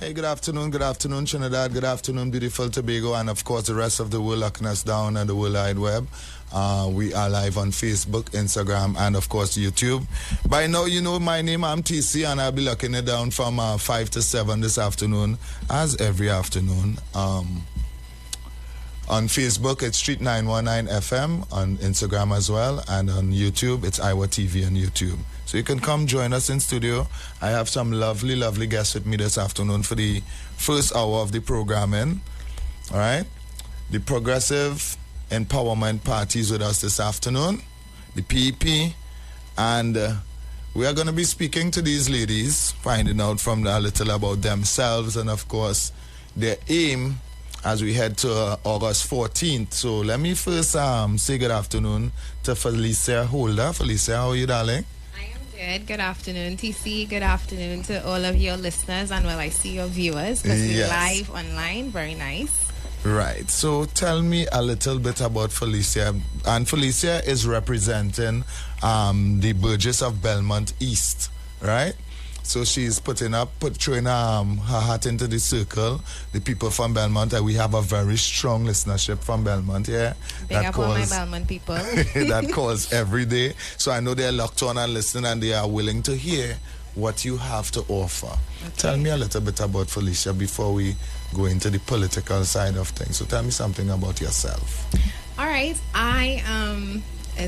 Hey, good afternoon, Trinidad, good afternoon, beautiful Tobago, and of course the rest of the world locking us down on the World Wide Web. We are live on Facebook, Instagram, and of course YouTube. By now, you know my name, I'm TC, and I'll be locking it down from 5 to 7 this afternoon, as every afternoon. On Facebook, it's Street 919 FM, on Instagram as well, and on YouTube, it's Iwer TV on YouTube. So you can come join us in studio. I have some lovely, lovely guests with me this afternoon for the first hour of the programming. All right? The Progressive Empowerment Party is with us this afternoon, the PEP, and we are going to be speaking to these ladies, finding out from them a little about themselves and, of course, their aim as we head to August 14th. So let me first say good afternoon to Felicia Holder. Felicia, how are you, darling? Good afternoon, TC. Good afternoon to all of your listeners, and I see your viewers because we're live online. Very nice. Right. So tell me a little bit about Felicia. And Felicia is representing the Burgess of Belmont East, right? So she's throwing her hat into the circle. The people from Belmont, we have a very strong listenership from Belmont here. Big up all my Belmont people. That calls every day. So I know they're locked on and listening, and they are willing to hear what you have to offer. Okay. Tell me a little bit about Felicia before we go into the political side of things. So tell me something about yourself. All right. I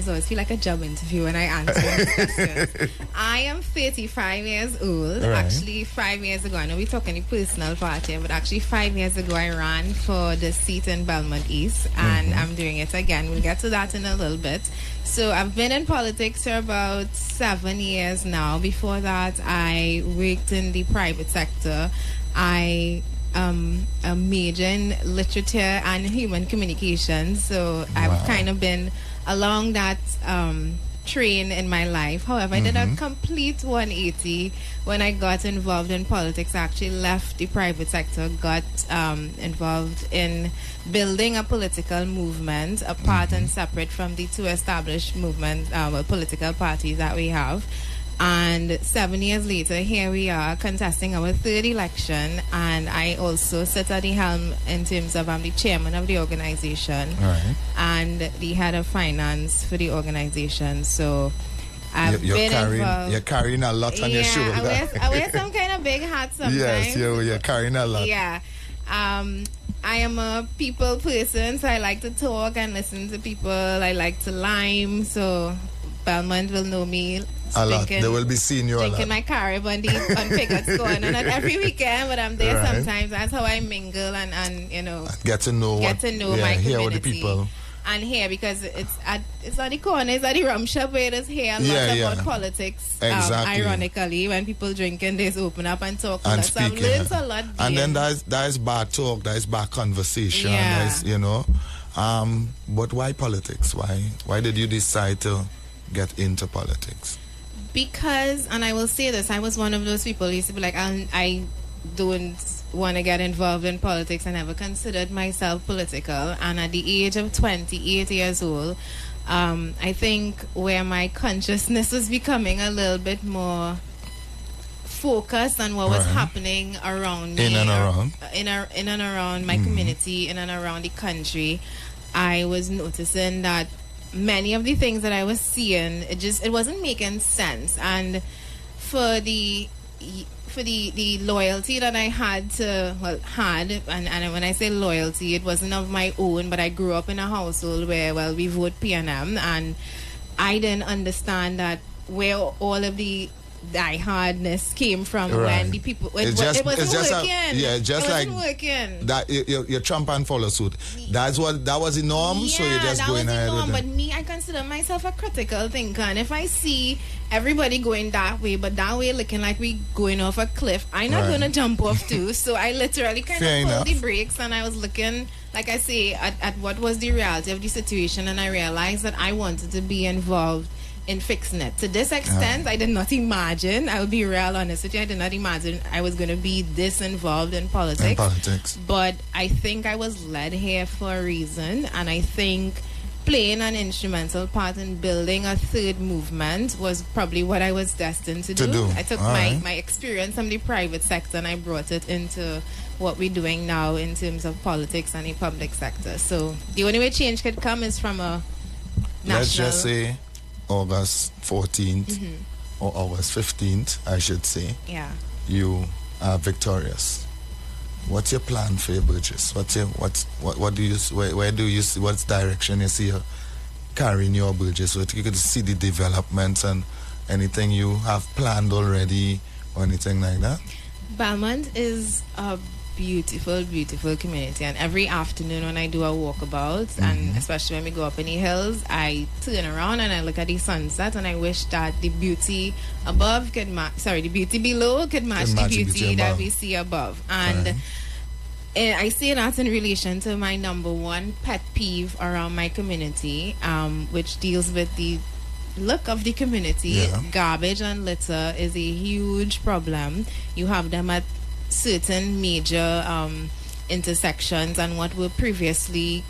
always feel like a job interview when I answer questions. I am 35 years old. Right. Actually, 5 years ago, I know we're talking the personal part here, but actually 5 years ago, I ran for the seat in Belmont East, and I'm doing it again. We'll get to that in a little bit. So I've been in politics for about 7 years now. Before that, I worked in the private sector. I a major in literature and human communication, so I've kind of been along that train in my life. However, I did a complete 180 when I got involved in politics. I actually left the private sector, got involved in building a political movement, apart and separate from the two established movements, political parties that we have. And 7 years later, here we are contesting our third election, and I also sit at the helm in terms of I'm the chairman of the organization and the head of finance for the organization. So I've been involved. You're carrying a lot on your shoulder. I wear some kind of big hat sometimes. Yes, you're carrying a lot. Yeah. I am a people person, so I like to talk and listen to people. I like to lime, so Belmont will know me. A lot. They will be seeing you a lot. Drinking my Carib on Pickett's going on every weekend, but I'm there sometimes. That's how I mingle and get to know my community. Hear what the people. And here, because it's at the corner, it's at the rum shop where there's here a lot about politics. Exactly. Ironically, when people drinking, they open up and talk. And so I've learned a lot. And then there's bad talk, there's bad conversation. Yeah. But why politics? Why did you decide to get into politics? Because, and I will say this, I was one of those people who used to be like, I don't want to get involved in politics. I never considered myself political. And at the age of 28 years old, I think where my consciousness was becoming a little bit more focused on what was happening around me. In and around my community, in and around the country, I was noticing that many of the things that I was seeing, it wasn't making sense. And for the loyalty that I had, and when I say loyalty, it wasn't of my own, but I grew up in a household where, we vote PNM, and I didn't understand that where all of the diehardness came from when the people it wasn't working. That you Trump and follow suit. That was the norm. So you're just going ahead with it. But me, I consider myself a critical thinker, and if I see everybody going that way, but that way looking like we going off a cliff, I'm not gonna jump off too. So I literally kind of pulled the brakes, and I was looking, like I say, at what was the reality of the situation, and I realized that I wanted to be involved in fixing it. To this extent, I did not imagine, I will be real honest with you, I did not imagine I was going to be this involved in politics. But I think I was led here for a reason, and I think playing an instrumental part in building a third movement was probably what I was destined to do. I took my experience from the private sector and I brought it into what we're doing now in terms of politics and the public sector. So the only way change could come is from a national... Let's just say August 14th or August 15th, I should say. Yeah. You are victorious. What's your plan for your Burgess? What do you where do you see, what's direction you see carrying your Burgess? What you could see the developments and anything you have planned already or anything like that? Belmont is a beautiful, beautiful community, and every afternoon when I do a walkabout, and especially when we go up in the hills, I turn around and I look at the sunset, and I wish that the beauty above could the beauty below could match the beauty that we see above. And I say that in relation to my number one pet peeve around my community, which deals with the look of the community. Garbage and litter is a huge problem. You have them at certain major intersections and what were previously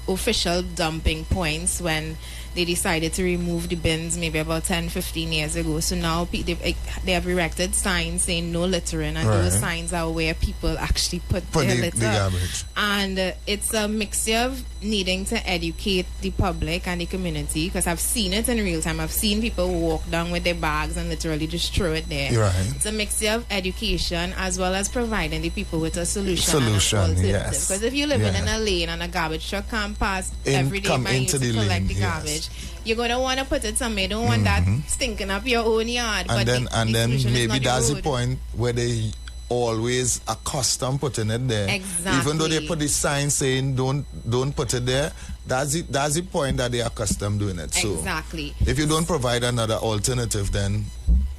official dumping points when they decided to remove the bins maybe about 10-15 years ago. So now they have erected signs saying no littering, and those signs are where people actually put their litter. The garbage. And it's a mixture of needing to educate the public and the community, because I've seen it in real time. I've seen people walk down with their bags and literally just throw it there. It's a mixture of education as well as providing the people with a solution and an alternative. Because if you're living in a lane and a garbage truck can't pass every day by you to collect the garbage, you're going to want to put it somewhere. You don't want that stinking up your own yard. And then maybe that's the point where they always accustomed putting it there. Even though they put the sign saying don't put it there, that's the point that they are accustomed doing it. So if you don't provide another alternative, then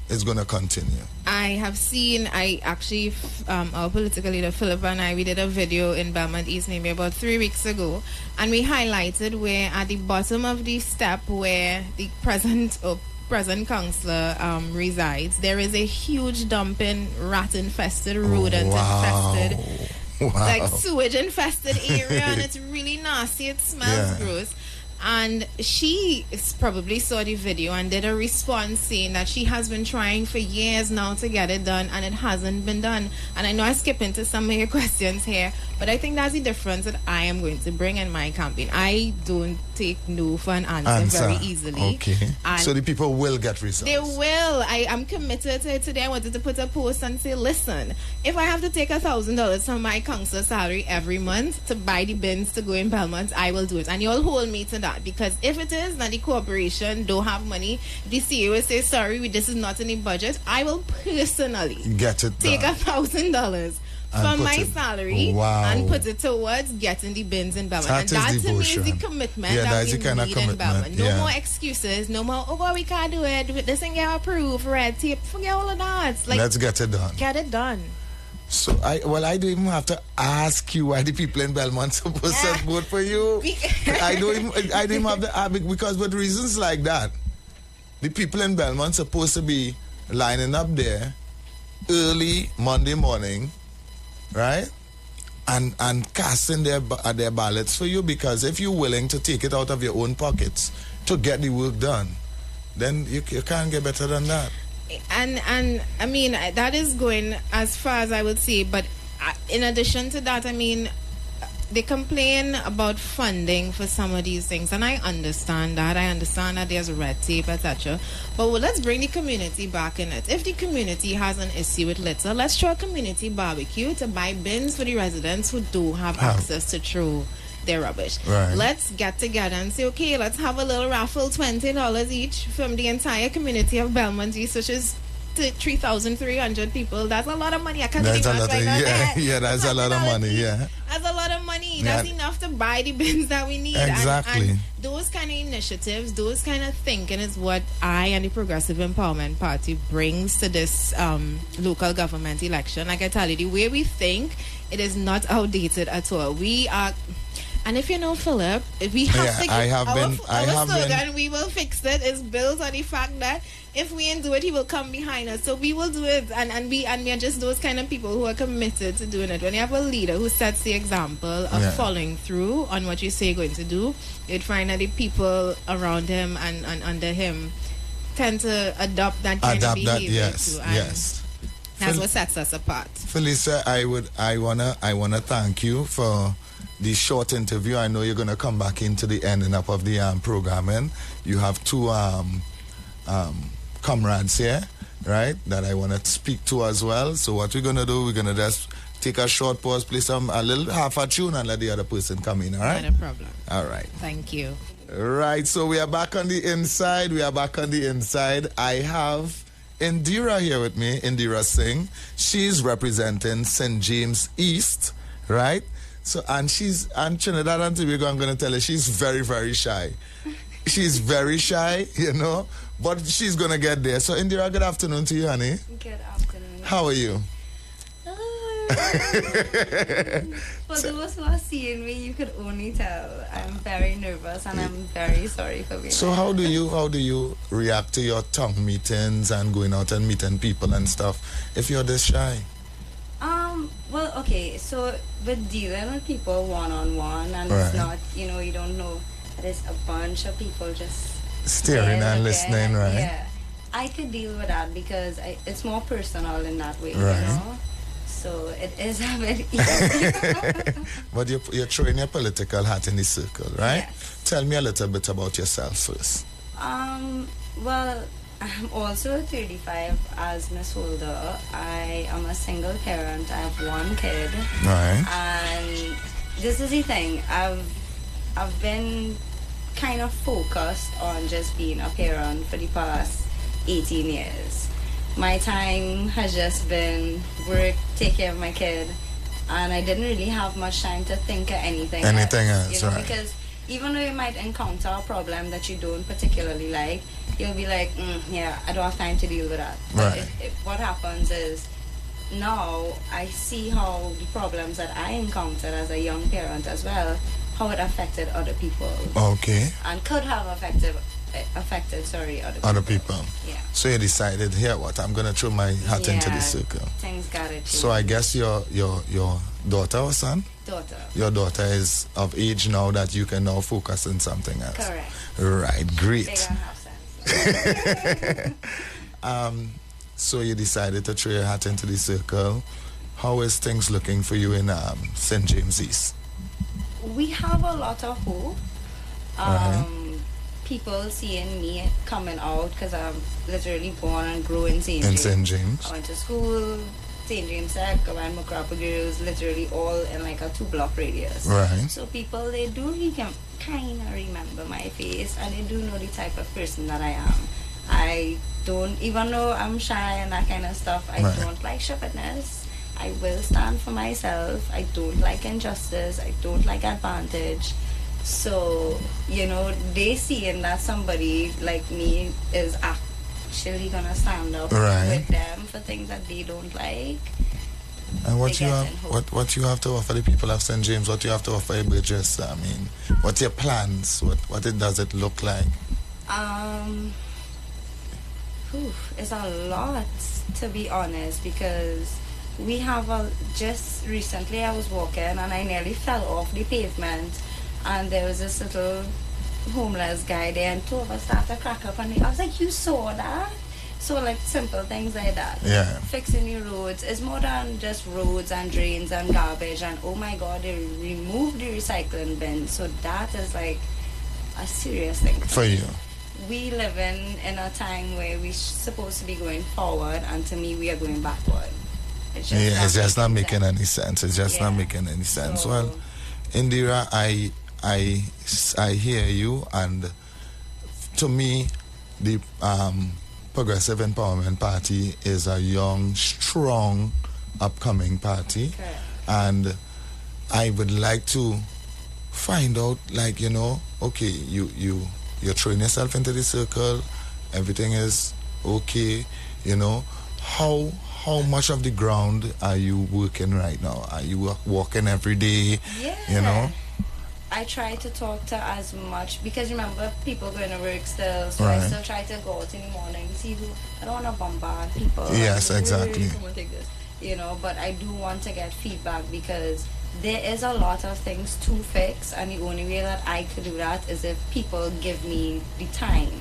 it's going to continue. I have seen, our political leader Philip and I, we did a video in Belmont East maybe about 3 weeks ago, and we highlighted where at the bottom of the step where the present councillor resides, there is a huge dumping, rat-infested, rodent-infested, like sewage-infested area, and it's really nasty. It smells gross. And she probably saw the video and did a response saying that she has been trying for years now to get it done, and it hasn't been done. And I know I skip into some of your questions here, but I think that's the difference that I am going to bring in my campaign. I don't take no for an answer very easily. So the people will get results. They will. I am committed to it today. I wanted to put a post and say, listen, if I have to take $1,000 from my council salary every month to buy the bins to go in Belmont, I will do it. And you'll hold me to that. Because if it is that the corporation don't have money, the CEO will say, sorry, this is not in the budget, I will personally take $1,000 from my salary and put it towards getting the bins in Belmont. And that to me is the commitment that we need in Belmont. No more excuses, no more, we can't do it, this ain't get approved, red tape, forget all of that. Let's get it done. Get it done. So I don't even have to ask you why the people in Belmont supposed to vote for you. I don't even have to ask, because with reasons like that, the people in Belmont supposed to be lining up there early Monday morning, right? And casting their ballots for you, because if you're willing to take it out of your own pockets to get the work done, then you can't get better than that. And I mean, that is going as far as I would say, but in addition to that, I mean, they complain about funding for some of these things, and I understand that. I understand that there's red tape, etc. But let's bring the community back in it. If the community has an issue with litter, let's throw a community barbecue to buy bins for the residents who do have access to throw their rubbish. Let's get together and say, okay, let's have a little raffle, $20 each from the entire community of Belmont East, which is 3,300 people. That's a lot of money. I can't that's think a lot that's a lot of money. That's a lot of money. That's enough to buy the bins that we need. And those kind of initiatives, those kind of thinking is what I and the Progressive Empowerment Party brings to this local government election. Like I tell you, the way we think, it is not outdated at all. And if you know Philip, we have to I give have slogan, we will fix it, is built on the fact that if we ain't do it, he will come behind us. So we will do it, and we are just those kind of people who are committed to doing it. When you have a leader who sets the example of following through on what you say you're going to do, you'd find that the people around him and under him tend to adopt that kind of behavior too. Yes. That's what sets us apart. Felisa, I wanna thank you for the short interview. I know you're gonna come back into the ending up of the programming. You have two comrades here, right, that I want to speak to as well. So what we're going to do, we're going to just take a short pause, play a little half a tune and let the other person come in, all right? Not a problem. All right. Thank you. Right, so we are back on the inside. I have Indira here with me, Indira Singh. She's representing St. James East, right? So, and Trinidad and Tobago, I'm going to tell her, she's very, very shy. She's very shy, but she's going to get there. So, Indira, good afternoon to you, honey. Good afternoon. How are you? For those who are seeing me, you could only tell I'm very nervous and I'm very sorry for being. So, how do you react to your tongue meetings and going out and meeting people and stuff if you're this shy? Well, okay, so with dealing with people one-on-one and right. It's not, you don't know. There's a bunch of people just staring and listening, right? Yeah, I could deal with that because it's more personal in that way, right. So it is a bit easy. But you're throwing your political hat in the circle, right? Yes. Tell me a little bit about yourself first. Well, I'm also 35 as Miss Holder. I am a single parent. I have one kid. Right. And this is the thing. I've been kind of focused on just being a parent for the past 18 years. My time has just been work, take care of my kid, and I didn't really have much time to think of anything else, right. Because even though you might encounter a problem that you don't particularly like, you'll be like, I don't have time to deal with that. But right. What happens is, now I see how the problems that I encountered as a young parent as well, how it affected other people. Okay. And could have affected other people. Yeah. So you decided, here what, I'm gonna throw my hat into the circle. Things gotta change. So I guess your daughter or son? Daughter. Your daughter is of age now that you can now focus on something else. Correct. Right, great. They don't have sense. So you decided to throw your hat into the circle. How is things looking for you in St. James East? We have a lot of hope. Right. People seeing me coming out because I'm literally born and grew in St. In James. St. James. I went to school, St. James Sec, and Macrapa Girls, literally all in like a 2-block radius. Right. So people, they do kind of remember my face and they do know the type of person that I am. I don't, even though I'm shy and that kind of stuff, I right. don't like stupidness. I will stand for myself. I don't like injustice. I don't like advantage. So, they seeing that somebody like me is actually gonna stand up right. with them for things that they don't like. And what you have to offer the people of St. James, what you have to offer Bridges, what's your plans? What does it look like? It's a lot, to be honest, because we have just recently I was walking and I nearly fell off the pavement. And there was this little homeless guy there, and two of us started to crack up. And I was like, you saw that? So, like, simple things like that. Yeah. Fixing your roads is more than just roads and drains and garbage. And, oh, my God, they removed the recycling bin. So that is, like, a serious thing. For you. We live in a time where we're supposed to be going forward, and to me, we are going backward. It's just not making any sense. It's just not making any sense. So, well, Indira, I hear you, and to me, the Progressive Empowerment Party is a young, strong, upcoming party, okay. And I would like to find out, like, okay, you're throwing yourself into the circle, everything is okay, how much of the ground are you working right now? Are you walking every day? Yeah. I try to talk to as much, because remember, people going to work still, so I Right. still try to go out in the morning, see who, I don't want to bombard people. Yes, Like, exactly. "Hey, come on, take this," you know, but I do want to get feedback, because there is a lot of things to fix, and the only way that I could do that is if people give me the time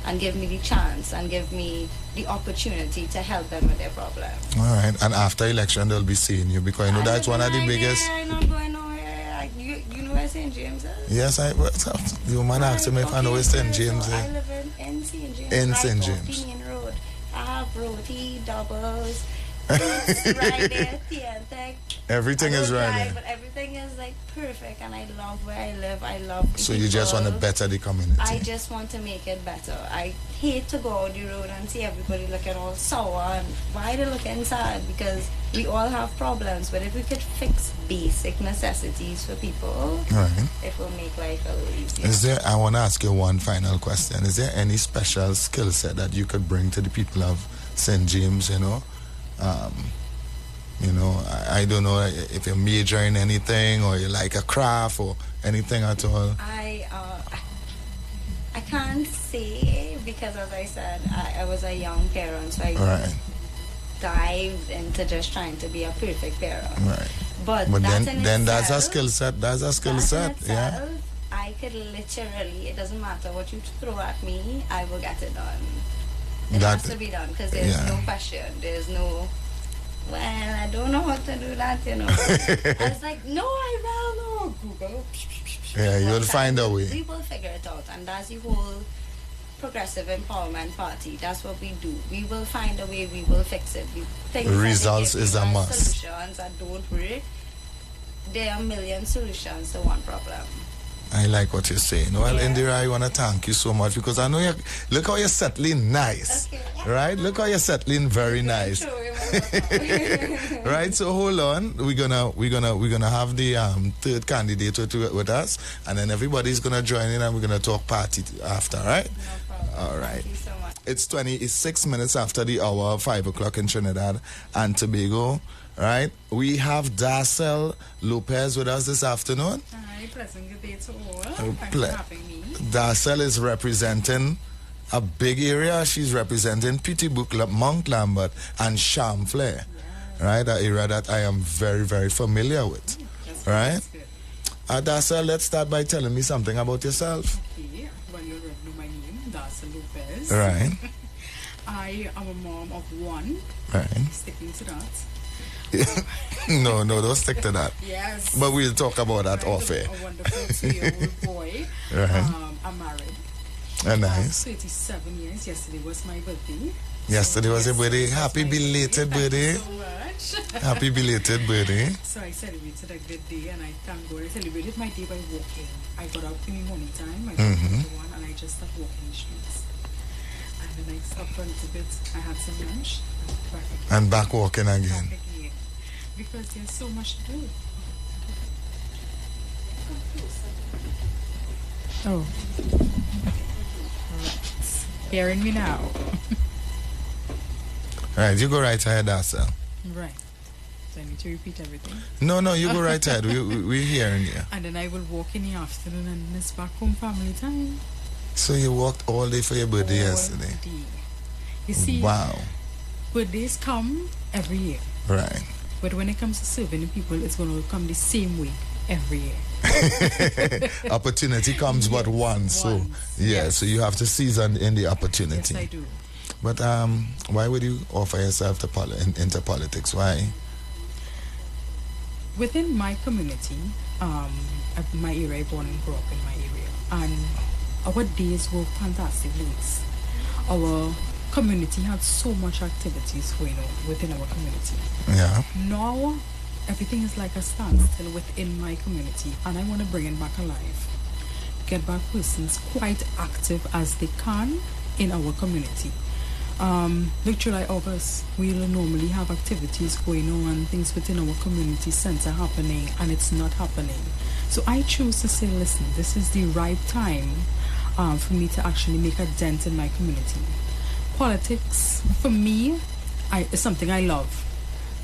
and give me the chance and give me the opportunity to help them with their problem. All right. And after election, they'll be seeing you because I know that's one of the biggest. I'm not going nowhere. You know where St. James is? Yes, the woman asked me if I know where St. James so I is. live in St. James. In right St. off James. the main road. I have roti, doubles, it's right there, theater. Everything is right there. there. But everything is like perfect, and I love where I live. I love the So you just want to people. better the community. I just want to make it better. I hate to go out the road and see everybody looking all sour and why they looking sad, because we all have problems. But if we could fix basic necessities for people, Right. it will make life a little easier. Is there? I want to ask you one final question. Is there any special skill set that you could bring to the people of St. James? I don't know if you major in anything or you like a craft or anything at all. I can't say, because as I said, I was a young parent, so I Right. dived into just trying to be a perfect parent. Right. But But that then that's a skill set. That's a skill that in set. Yeah. itself, I could literally, it doesn't matter what you throw at me, I will get it done. It That- has to be done, because there's yeah. no question. There's no, well, I don't know how to do that, you know. I was like, no, I will know. Google. Yeah, you'll One find time, a way. We will figure it out, and that's the whole Progressive Empowerment Party. That's what we do. We will find a way. We will fix it. The things that they Results give is you a as must. Solutions that don't work. There are a million solutions to one problem. I like what you're saying. Well, Yeah. Indira, I want to thank you so much because I know you. Look how you're settling nice, Okay. right? Look how you're settling very nice, True, it will right? So hold on, we're gonna have the third candidate with us, and then everybody's gonna join in, and we're gonna talk party after, right? No problem. All right. Thank you so much. It's 26 minutes after the hour, 5 o'clock in Trinidad and Tobago, right? We have Darcel Lopez with us this afternoon. Hi, pleasant good day to all. Oh, Thanks for having me. Darcel is representing a big area. She's representing Pitibouk, Mount Lambert, and Chamflair, right? An area that I am very, very familiar with, That's right? That's good. Darcel, let's start by telling me something about yourself. Okay, well, you already know my name, Darcel Lopez. Right, I am a mom of one, right. sticking to that. No, don't stick to that. Yes. But we'll talk about that Right, off air. A wonderful 2-year-old boy. Right. I'm married. Nice. 37 years. Yesterday was my birthday. Yesterday was your birthday. Yesterday was Happy my belated Thank birthday. you so much. Happy belated birthday. So I celebrated a good day, and I thank God. I celebrated my day by walking. I got up in the morning time, I got up to one, and I just started walking the streets. And then I stopped for a little bit. I had some lunch. Back again. And back walking again. Back again. Because there's so much to do. Oh. Right. Hearing me now. Right, you go right ahead, Darcel. Right. So I need to repeat everything. No, you go right ahead. We're hearing you. And then I will walk in the afternoon, and it's back home family time. So you walked all day for your birthday All yesterday. day. You see, Wow. birthdays come every year. Right. But when it comes to serving the people, it's going to come the same way every year. Opportunity comes but once. So Once. yeah, Yes. so you have to seize in the opportunity. Yes, I do. But why would you offer yourself to into politics? Why? Within my community, my area, I born and grew up in my area, and our days were fantastic days. Our community had so much activities going on within our community. Yeah. Now, everything is like a standstill within my community, and I want to bring it back alive. Get back persons quite active as they can in our community. Like July, August, we'll normally have activities going on, things within our community center happening, and it's not happening. So I choose to say, listen, this is the right time for me to actually make a dent in my community. Politics, for me, is something I love.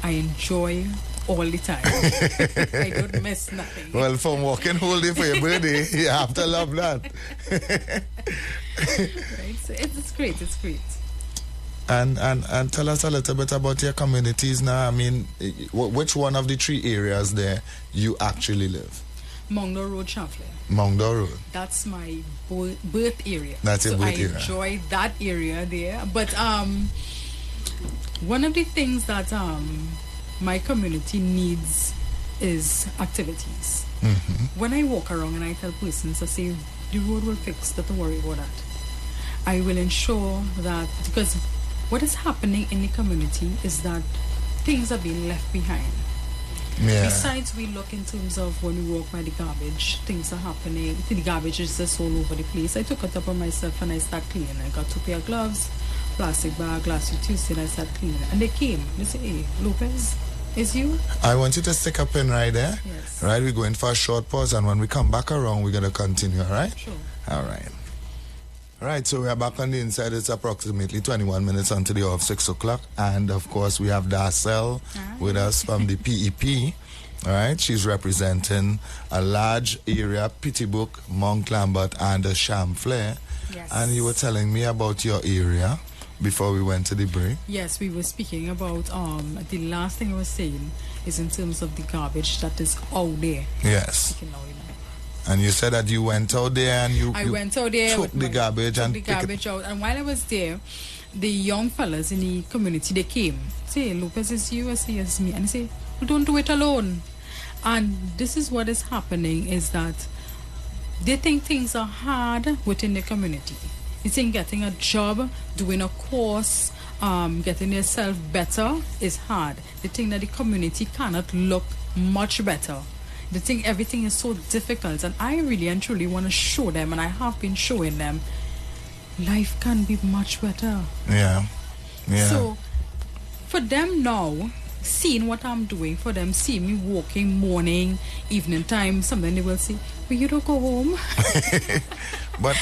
I enjoy all the time. I don't miss nothing. Well, from walking whole day for your birthday, you have to love that. Right? So it's great. It's great. And tell us a little bit about your communities now. I mean, which one of the 3 areas there you actually live? Mongdor Road, Champlain. Mongdor Road. That's my birth area. That's your birth area. So I enjoy that area there. But one of the things that my community needs is activities. Mm-hmm. When I walk around and I tell persons, I say, the road will fix, don't worry about that. I will ensure that, because what is happening in the community is that things are being left behind. Yeah. Besides, we look in terms of when we walk by the garbage, things are happening. The garbage is just all over the place. I took it upon myself and I started cleaning. I got 2 pair of gloves, plastic bag, last Tuesday, and I started cleaning. And they came. They said, hey, Lopez, is you? I want you to stick a pin right there. Yes. Right, we're going for a short pause, and when we come back around, we're going to continue, all right? Sure. All right. All right, so we are back on the inside. It's approximately 21 minutes until the hour of 6 o'clock. And, of course, we have Darcel with us from the PEP. All right, she's representing a large area, Pittibrook, Mount Lambert, and Champlain. Yes. And you were telling me about your area before we went to the break. Yes, we were speaking about, the last thing I was saying is in terms of the garbage that is out there. Yes. You know. And you said that you went out there and you went out there took the garbage and the garbage out. And while I was there, the young fellas in the community, they came. Say, Lopez, is you? I say, yes, me. And they say, well, don't do it alone. And this is what is happening, is that they think things are hard within the community. They think getting a job, doing a course, getting yourself better is hard. They think that the community cannot look much better. They think everything is so difficult, and I really and truly want to show them, and I have been showing them, life can be much better. Yeah. So for them now, seeing what I'm doing for them, seeing me walking morning, evening time, something they will say, well, you don't go home. But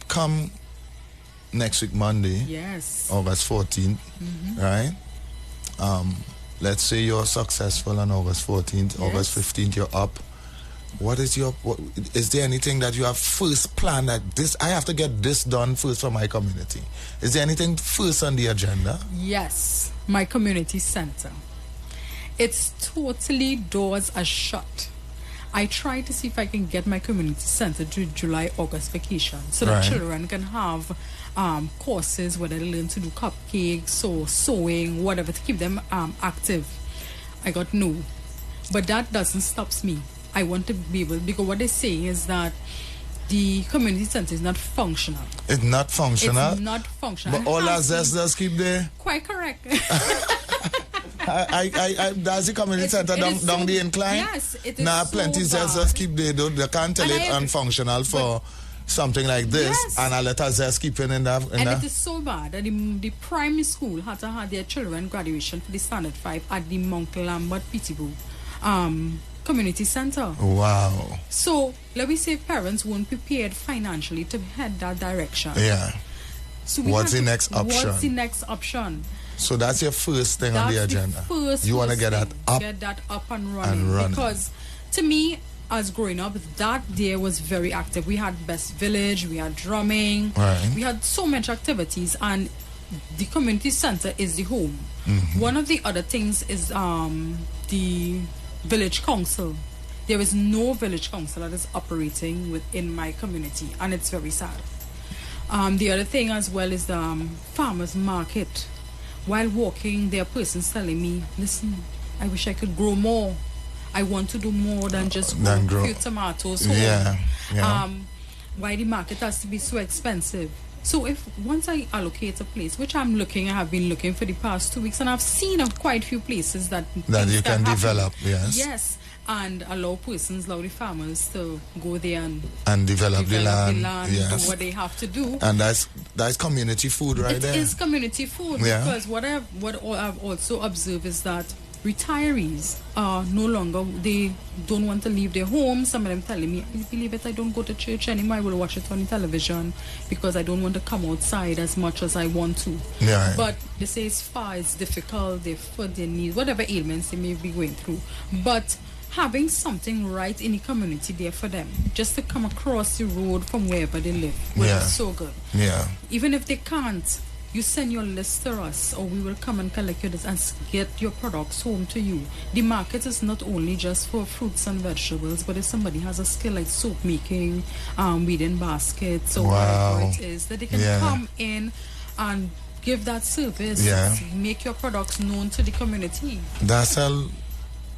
come next week Monday, yes, August 14th, right? Let's say you're successful on August 14th, yes. August 15th, you're up. Is there anything that you have first planned that I have to get this done first for my community? Is there anything first on the agenda? Yes, my community center. It's totally doors are shut. I try to see if I can get my community center to July-August vacation so that children can have courses where they learn to do cupcakes or sewing, whatever, to keep them active. I got no. But that doesn't stop me. I want to be able, because what they say is that the community center is not functional. It's not functional? It's not functional. But all our zest does keep there? Quite correct. That's the community center down the incline? Yes, it is. Now, plenty zest does keep there. They can't tell it unfunctional for something like this, yes. And I let us just keep in that. And it is so bad that the primary school had to have their children graduation for the Standard 5 at the Mount Lambert Pittibrook Community Center. Wow. So, let me say parents weren't prepared financially to head that direction. Yeah. So what's the next option? What's the next option? So that's your first thing on the agenda. You want to get that up? Get that up and running. Because to me, as growing up, that day was very active. We had Best Village, we had drumming, we had so much activities, and the community center is the home. One of the other things is the village council. There is no village council that is operating within my community, and it's very sad. The other thing as well is the farmers market. While walking, there are persons telling me, listen, I wish I could grow more. I want to do more than just grow a few tomatoes. Why the market has to be so expensive? So if once I allocate a place, which I have been looking for the past 2 weeks, and I've seen quite a few places that you can develop, yes, and allow the farmers to go there and develop the land, yes. Do what they have to do. And that's community food there. It is community food, because what I've also observed is that retirees are no longer, they don't want to leave their homes. Some of them telling me, I believe it, I don't go to church anymore. I will watch it on the television because I don't want to come outside as much as I want to. Yeah. But they say it's far, it's difficult, their foot, their knees, whatever ailments they may be going through. But having something right in the community there for them, just to come across the road from wherever they live, will be so good. Yeah. Even if they can't, you send your list to us, or we will come and collect your list and get your products home to you. The market is not only just for fruits and vegetables, but if somebody has a skill like soap making, weeding baskets, or whatever it is, that they can come in and give that service, make your products known to the community. Darcel,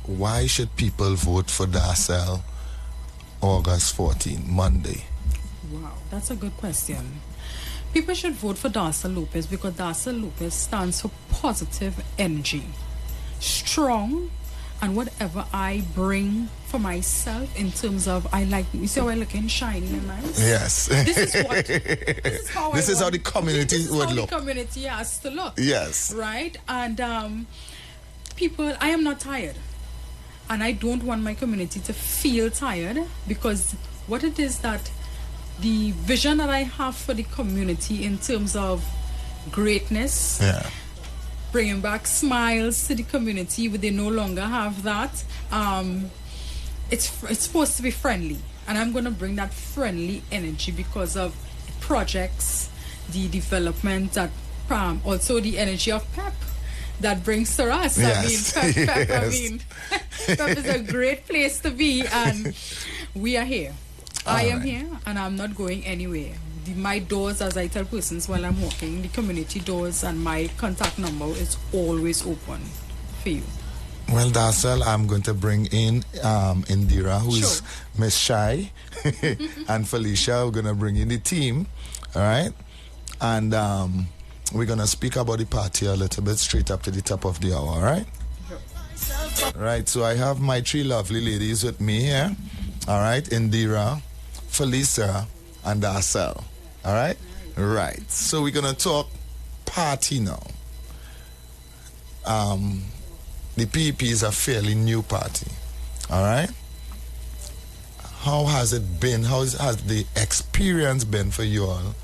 why should people vote for Darcel August 14, Monday? Wow, that's a good question. People should vote for Darcel Lopez because Darcel Lopez stands for positive energy, strong, and whatever I bring for myself in terms of, I like, you see how I look in shiny and nice? Yes. This is how this is how the community would look. The community has to look. Yes. Right? And people, I am not tired. And I don't want my community to feel tired, because what it is that the vision that I have for the community in terms of greatness, bringing back smiles to the community where they no longer have that, it's supposed to be friendly. And I'm going to bring that friendly energy because of the projects, the development, that also the energy of pep that brings to us. Yes. I mean, pep, I mean, pep is a great place to be, and we are here. I am here, and I'm not going anywhere. My doors, as I tell persons while I'm walking, the community doors and my contact number is always open for you. Well, Darcel, I'm going to bring in Indira, who's Miss Shy, and Felicia. We're going to bring in the team, all right? And we're going to speak about the party a little bit straight up to the top of the hour, all right? Sure. Right, so I have my three lovely ladies with me here, all right? Indira, Felicia, and Darcel. All right? Right. So we're going to talk party now. The PEP is a fairly new party. All right? How has it been? How has the experience been for you all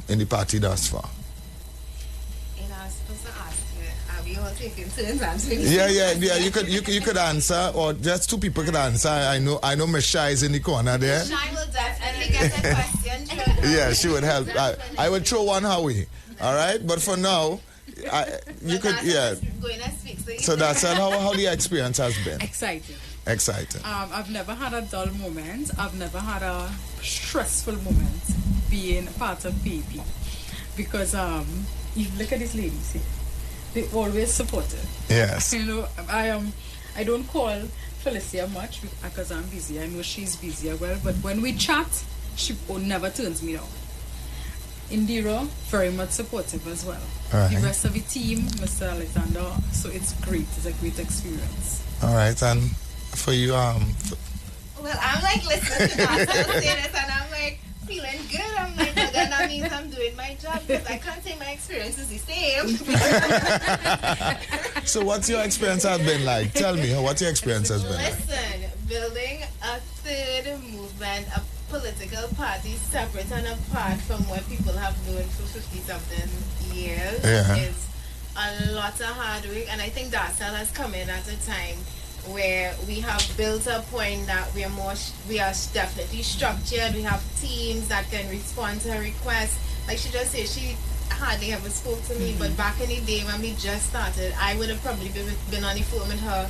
in the party thus far? Yeah. You could answer, or just two people could answer. I know Miss Shai is in the corner there. Shai will definitely get a question. Yeah, she would help. I would throw one her way. All right, but for now, you could. Yeah. So that's how the experience has been. Exciting. I've never had a dull moment. I've never had a stressful moment being part of PEP, because you look at these ladies here. They're always supportive. Yes. You know, I don't call Felicia much because I'm busy. I know she's busy as well. But when we chat, she never turns me down. Indira, very much supportive as well. Right. The rest of the team, Mr. Alexander, so it's great. It's a great experience. All right, and for you, well, I'm like listening to myself say this, and I'm like feeling good. I'm like, well, then that means I'm doing my job, because I can't say my experience is the same. So what's your experience has been like? Tell me, what your experience has been like? Listen, building a third movement, a political party separate and apart from what people have known for 50-something years is a lot of hard work. And I think Darcel has come in at a time where we have built a point that we are definitely structured. We have teams that can respond to her requests. Like she just said, she hardly ever spoke to me, but back in the day when we just started, I would have probably been on the phone with her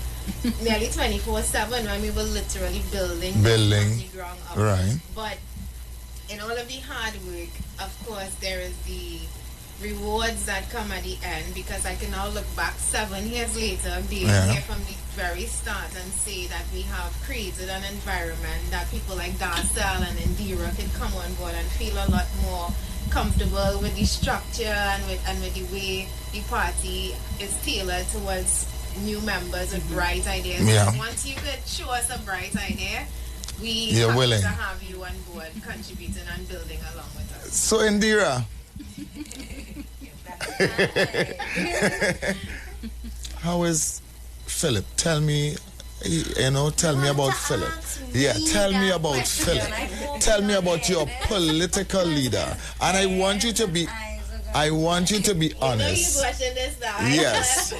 nearly 24/7 when we were literally building from the ground up. Right. But in all of the hard work, of course, there is the rewards that come at the end, because I can now look back 7 years later, being here from the very start, and say that we have created an environment that people like Darcel and Indira can come on board and feel a lot more comfortable with the structure and with the way the party is tailored towards new members with bright ideas. Yeah. Once you could show us a bright idea, You're have willing to have you on board contributing and building along with us. So Indira, how is Philip. Tell me, tell me about Philip. Yeah, tell me about Philip. Tell me about your political leader. And I want you to be honest. Yes.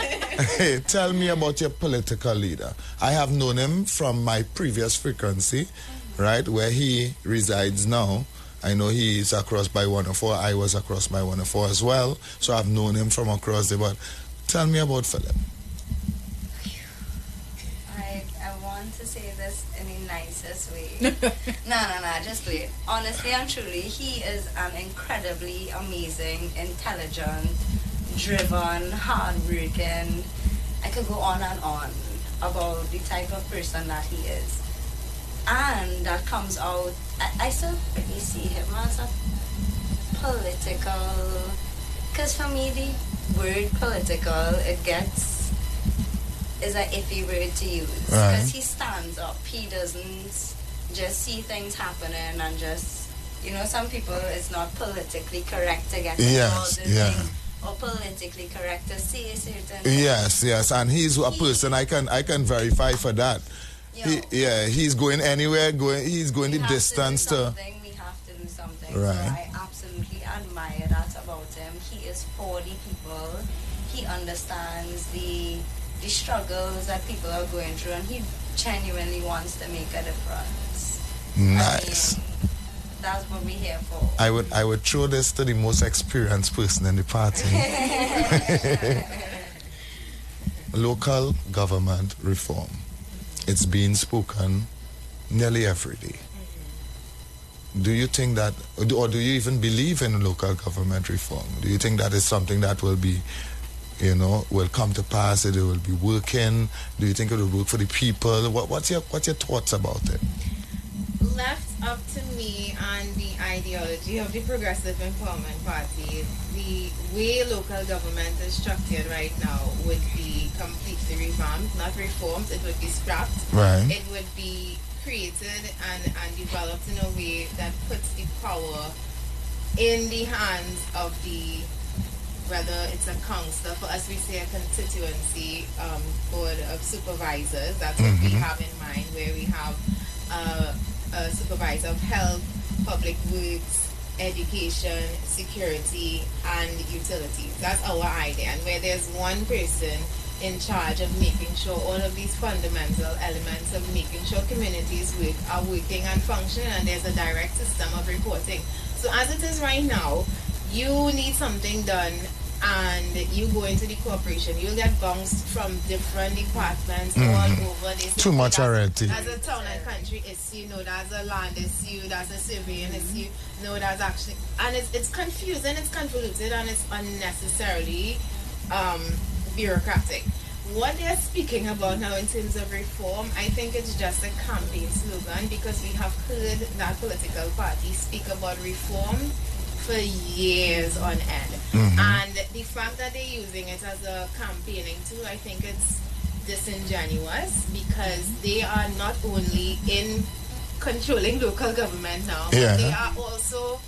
Tell me about your political leader. I have known him from my previous frequency, right, where he resides now. I know he is across by 104. I was across by 104 as well. So I've known him from across there. But tell me about Philip. I want to say this in the nicest way. No, just wait. Honestly and truly, he is an incredibly amazing, intelligent, driven, hardworking. I could go on and on about the type of person that he is. And that comes out, I still really see him as a political, because for me the word political, is an iffy word to use. Because he stands up, he doesn't just see things happening and just, some people it's not politically correct to get involved in things, or politically correct to say certain things. Yes, and he's a person I can verify for that. He's going anywhere. He's going the distance to. We have to do something. Right. So I absolutely admire that about him. He is for the people. He understands the struggles that people are going through, and he genuinely wants to make a difference. Nice. That's what we're here for. I would throw this to the most experienced person in the party. Local government reform. It's being spoken nearly every day. Do you think that, or do you even believe in local government reform? Do you think that is something that will be, will come to pass? It will be working? Do you think it will work for the people? What's your thoughts about it? Left up to me and the ideology of the Progressive Empowerment Party, the way local government is structured right now would be completely revamped, not reformed. It would be scrapped. Right. It would be created and developed in a way that puts the power in the hands of whether it's a council, for us we say a constituency board of supervisors. That's what we have in mind, where we have a supervisor of health, public works, education, security, and utilities. That's our idea. And where there's one person in charge of making sure all of these fundamental elements of making sure communities are working and functioning, and there's a direct system of reporting. So as it is right now, you need something done and you go into the corporation, you'll get bounced from different departments all over this. Too much already. That's a town and country issue, that's a land issue, that's a surveying issue, that's actually, and it's confusing, it's convoluted, and it's unnecessarily bureaucratic. What they're speaking about now in terms of reform, I think it's just a campaign slogan, because we have heard that political parties speak about reform for years on end. And the fact that they're using it as a campaigning tool, I think it's disingenuous, because they are not only in controlling local government now, but they are also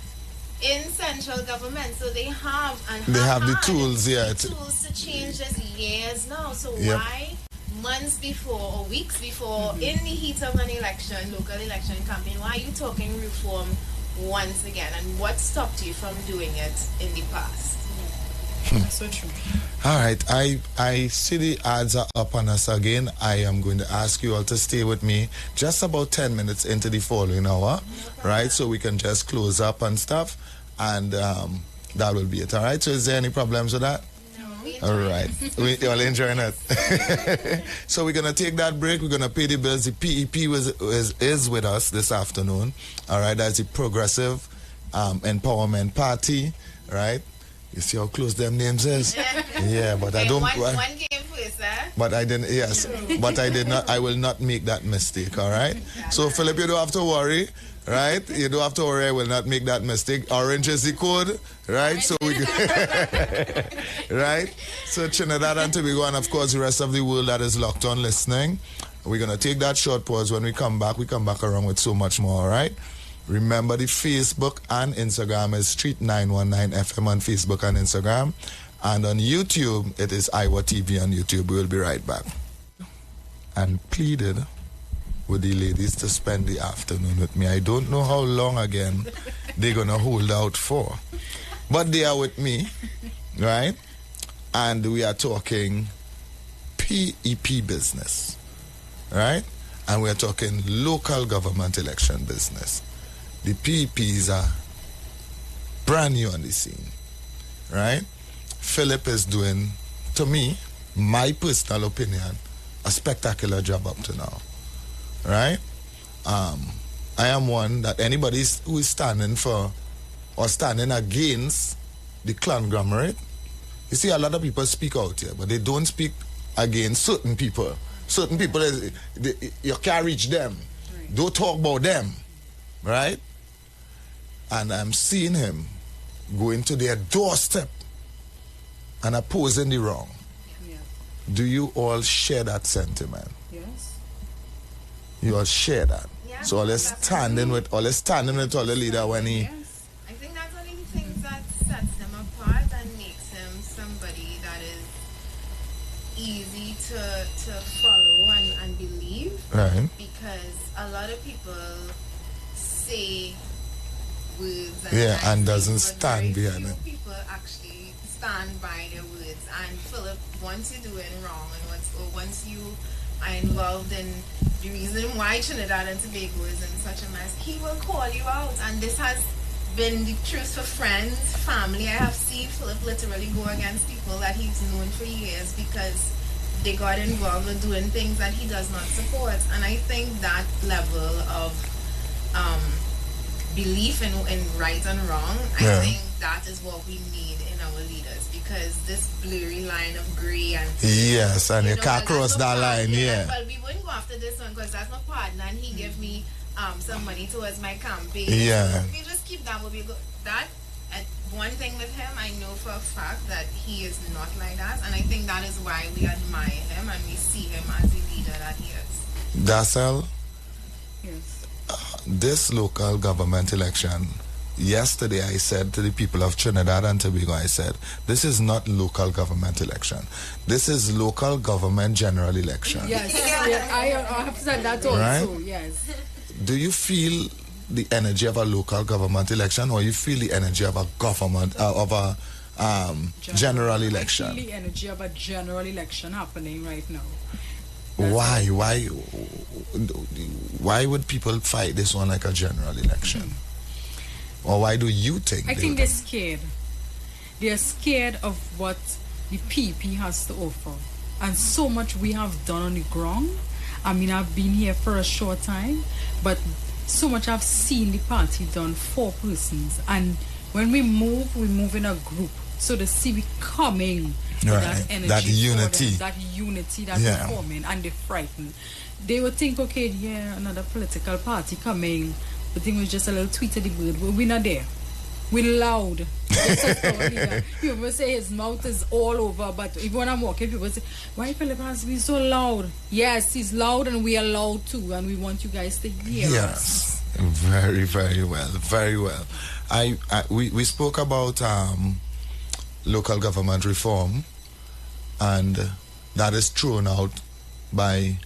in central government, so they have the tools, tools to change this years now. So why months before or weeks before, in the heat of an election, local election campaign, why are you talking reform once again? And what stopped you from doing it in the past? That's so true. All right, I see the ads are up on us again. I am going to ask you all to stay with me just about 10 minutes into the following hour, right? So we can just close up and stuff, and that will be it. All right, so is there any problems with that? No. All right, we all enjoying it. So we're going to take that break. We're going to pay the bills. The PEP is with us this afternoon. All right, that's the Progressive Empowerment Party, right? You see how close them names is? Yeah, but I don't. One game first, But I didn't. Yes, but I did not. I will not make that mistake. All right. So Philip, you don't have to worry. Right? You don't have to worry. I will not make that mistake. Orange is the code. Right? So we. Right. So Trinidad and Tobago, and of course the rest of the world that is locked on listening. We're gonna take that short pause. When we come back around with so much more. All right. Remember, the Facebook and Instagram is Street 919 FM on Facebook and Instagram. And on YouTube, it is Iwer TV on YouTube. We will be right back. and pleaded with the ladies to spend the afternoon with me. I don't know how long again they're going to hold out for. But they are with me, right? And we are talking PEP business, right? And we are talking local government election business. The PEPs are brand new on the scene, right? Philip is doing, to me, my personal opinion, a spectacular job up to now, right? I am one that anybody who is standing for or standing against the conglomerate, you see a lot of people speak out here, but they don't speak against certain people. Certain people, you can't reach them. Right. Don't talk about them, right? And I'm seeing him going to their doorstep and opposing the wrong. Yeah. Do you all share that sentiment? Yes. You all share that. Yeah, so let's standing with all the leader when he. Yes. I think that's one of the things that sets them apart and makes him somebody that is easy to follow and believe. Right. Because a lot of people say words and doesn't stand behind it. People actually stand by their words. And Philip, once you're doing wrong and once you are involved in the reason why Trinidad and Tobago is in such a mess, he will call you out. And this has been the truth for friends, family. I have seen Philip literally go against people that he's known for years because they got involved in doing things that he does not support. And I think that level of belief in right and wrong, I think that is what we need in our leaders, because this blurry line of grey and yes, and you can't cross that line. Well, we wouldn't go after this one because that's my partner, and he gave me some money towards my campaign. Yeah, so we just keep that. That one thing with him, I know for a fact that he is not like that, and I think that is why we admire him and we see him as the leader that he is. Dassel. Yes. This local government election, yesterday I said to the people of Trinidad and Tobago, I said, this is not local government election. This is local government general election. Yes, yeah, I have said that also, right? Yes. Do you feel the energy of a local government election, or you feel the energy of a government, of a general election? I feel the energy of a general election happening right now. Why would people fight this one like a general election? Or why do you think? I think they're scared. They're scared of what the PP has to offer. And so much we have done on the ground. I mean, I've been here for a short time, but so much I've seen the party done for persons. And when we move in a group. So they see we coming. That energy, that unity, that we're forming, and they're frightened. They would think, okay, another political party coming. The thing was just a little tweet of the bird. We're not there. We're loud. People say his mouth is all over, but even when I'm walking, people say, why Philip has to be so loud? Yes, he's loud, and we are loud too, and we want you guys to hear us. Very, very well, very well. We spoke about local government reform, and that is thrown out by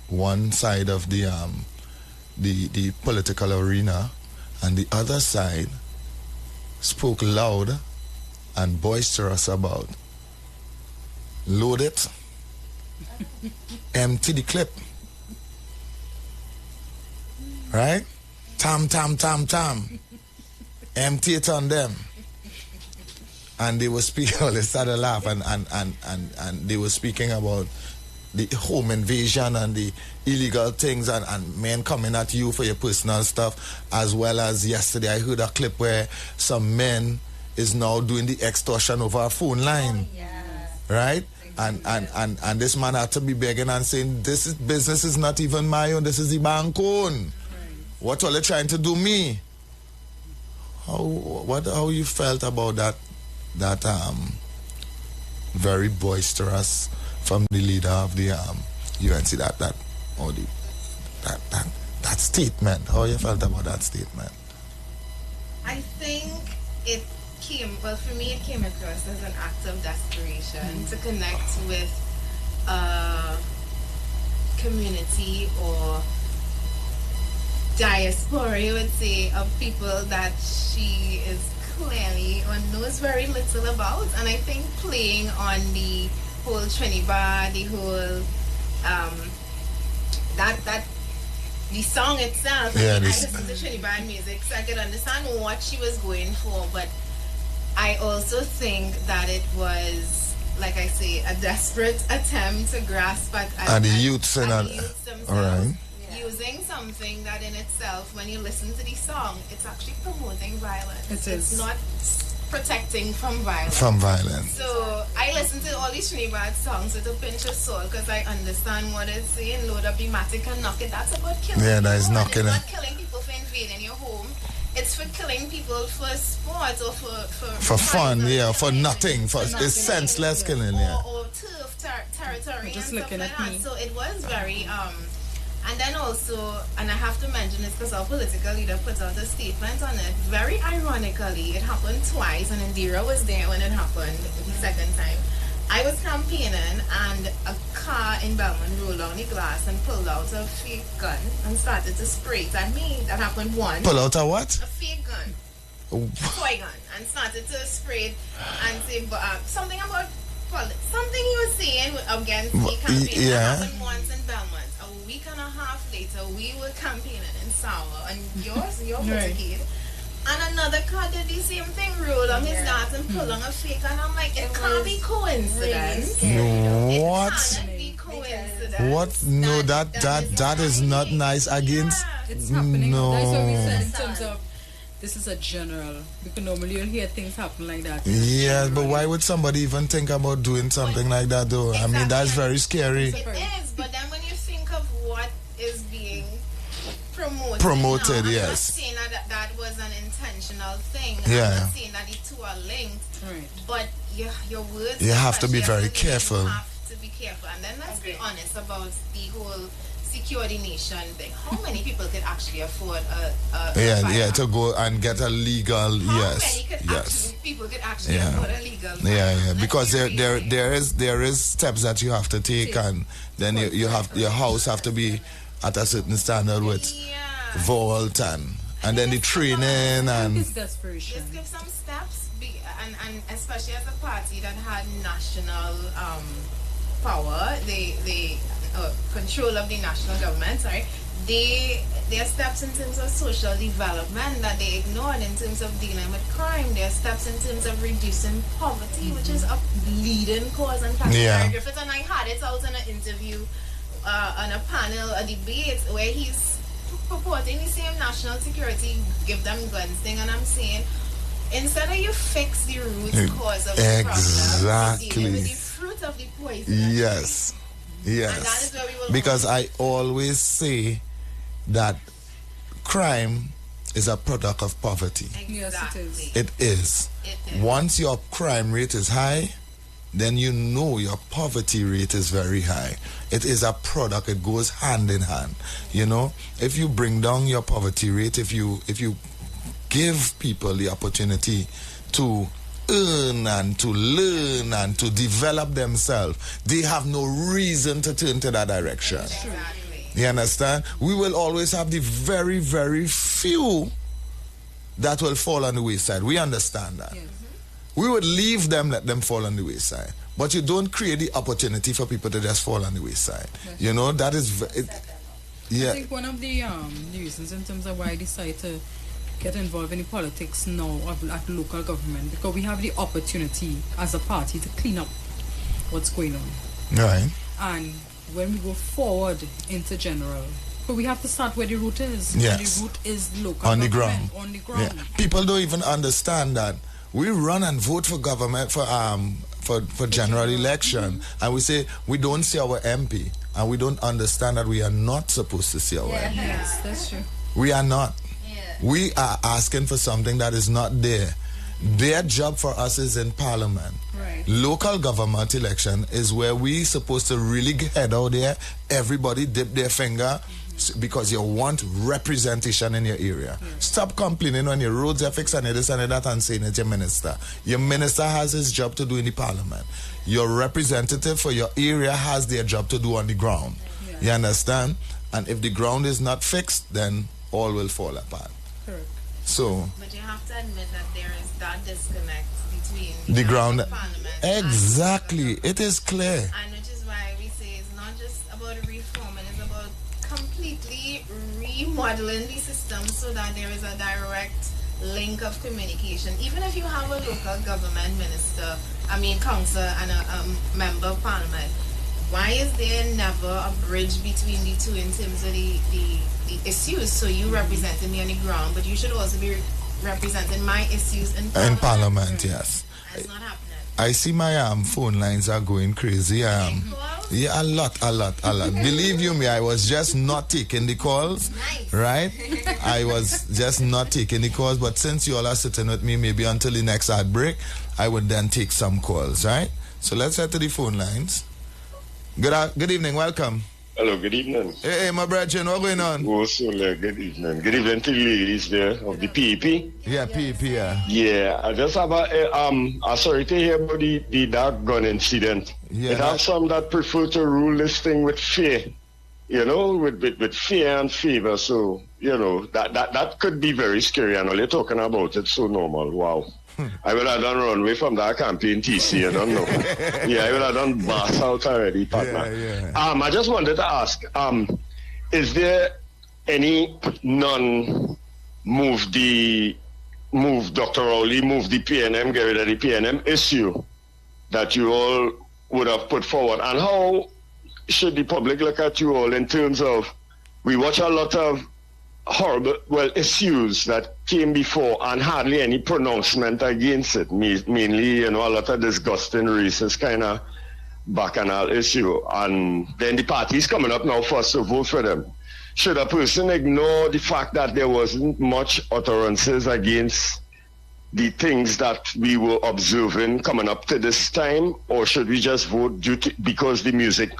one side of the political arena, and the other side spoke loud and boisterous about load it, empty the clip, right? Tam, empty it on them. And they were speaking, they started laughing, and they were speaking about the home invasion and the illegal things and men coming at you for your personal stuff, as well as yesterday I heard a clip where some men is now doing the extortion over a phone line. Oh, yeah. Right? And this man had to be begging and saying, business is not even my own, this is the bank own. Right. What are they trying to do me? How you felt about that very boisterous from the leader of the UNC that statement? How you felt about that statement? I think for me it came across as an act of desperation to connect with a community or diaspora, you would say, of people that she is clearly or knows very little about. And I think playing on the whole Trinidad, the whole that the song itself, I listened to Trinidad music, so I could understand what she was going for, but I also think that it was, like I say, a desperate attempt to grasp at the youths themselves. All right. Using something that in itself, when you listen to the song, it's actually promoting violence. It's not protecting from violence. So I listen to all these Trinidad songs with a pinch of salt because I understand what it's saying. Load up the matic and knock it. That's about killing people. That is knocking it. It's not killing people for invading your home. It's for killing people for sport or for fun, for nothing. It's senseless killing, or turf territory just and stuff looking like at that. me. So it was very and then also, and I have to mention this because our political leader put out a statement on it. Very ironically, it happened twice, and Indira was there when it happened the second time. I was campaigning, and a car in Belmont rolled down the glass and pulled out a fake gun and started to spray it at me. That happened once. Pull out a what? A fake gun. Toy gun. And started to spray it and say something about something he was saying against the campaign. That happened once in Belmont. A week and a half later, we were campaigning in Sawa, and your kid. And another car did the same thing, rolled on his dart and pulled on a fake, and I'm like, it can't be coincidence. What? It can't be coincidence. What? No, that is not nice against. It's happening. No. That's what we said in terms of this is a general. Because normally you'll hear things happen like that. Yeah, but why would somebody even think about doing something like that, though? Exactly. I mean, that's very scary. It is, but then when you think of what is being promoted, Promoted, I'm not yes. saying that was an intentional thing. Yeah. I'm not saying that the two are linked. Right. But your words. You have to be especially very as a leader, careful. You have to be careful. And then let's be honest about the whole security nation thing. How many people could actually afford a firearm? to go and get a legal, How yes, many people could actually afford a legal firearm? because there is steps that you have to take, and then you have your house have to be at a certain standard with vault and then the training and It's desperation. Just give some steps, and especially as a party that had national power, the control of the national government, there are steps in terms of social development that they ignored in terms of dealing with crime. There are steps in terms of reducing poverty, which is a leading cause. And Pastor Griffith and I had it out in an interview, on a panel, a debate, where he's purporting the same national security, give them guns thing, and I'm saying, instead of you fix the root cause of the problem, you're dealing with the fruit of the poison. yes. And that is where we will Because I always say that crime is a product of poverty. Exactly. Yes, it is. It is. It is. Once your crime rate is high, then you know your poverty rate is very high. It is a product. It goes hand in hand. You know, if you bring down your poverty rate, if you give people the opportunity to earn and to learn and to develop themselves, they have no reason to turn to that direction. Exactly. You understand? We will always have the very, very few that will fall on the wayside. We understand that. Yes. We would leave them, let them fall on the wayside. But you don't create the opportunity for people to just fall on the wayside. You know, that is... I think one of the reasons in terms of why I decided to get involved in the politics now at local government, because we have the opportunity as a party to clean up what's going on. Right. And when we go forward into general, but we have to start where the root is. Yes. And the root is local On the government, ground. On the ground. Yeah. People don't even understand that we run and vote for government for general election, and we say we don't see our MP, and we don't understand that we are not supposed to see our MP. Yes, that's true. We are not. Yeah. We are asking for something that is not there. Their job for us is in parliament. Right. Local government election is where we supposed to really head out there, everybody dip their finger, because you want representation in your area. Stop complaining when your roads are fixed and this and that and saying it's your minister. Your minister has his job to do in the parliament. Your representative for your area has their job to do on the ground. You understand? And if the ground is not fixed, then all will fall apart. Correct. So. But you have to admit that there is that disconnect between the ground. Parliament. Exactly. It is clear. And which is why we say it's not just about a reform, and it's about completely remodeling the system so that there is a direct link of communication. Even if you have a local government minister, council and a member of parliament, why is there never a bridge between the two in terms of the issues? So you representing me on the ground, but you should also be representing my issues in parliament. In parliament, yes. That's not happening. I see my phone lines are going crazy. Yeah, a lot. Believe you me, I was just not taking the calls. Nice. Right? I was just not taking the calls, but since you all are sitting with me, maybe until the next ad break, I would then take some calls, right? So let's head to the phone lines. Good evening, welcome. Hello, good evening. Hey, my brethren, what's going on? Oh, so, good evening. Good evening to the ladies there of the PEP. Yeah, PEP, yeah. Yeah, I just have I'm sorry to hear about the dark gun incident. Yeah, it have some that prefer to rule this thing with fear, with fear and favor. So, that could be very scary. And all you're talking about, it's so normal. Wow. I would have done run away from that campaign, TC, I don't know. Yeah, I would have done bass out already, partner. Yeah. I just wanted to ask, is there any move Dr. Rowley, move the PNM, get rid of the PNM issue that you all would have put forward? And how should the public look at you all in terms of, we watch a lot of horrible, issues that came before and hardly any pronouncement against it. Mainly, a lot of disgusting racist kind of bacchanal issue. And then the party's coming up now for us to vote for them. Should a person ignore the fact that there wasn't much utterances against the things that we were observing coming up to this time, or should we just vote because the music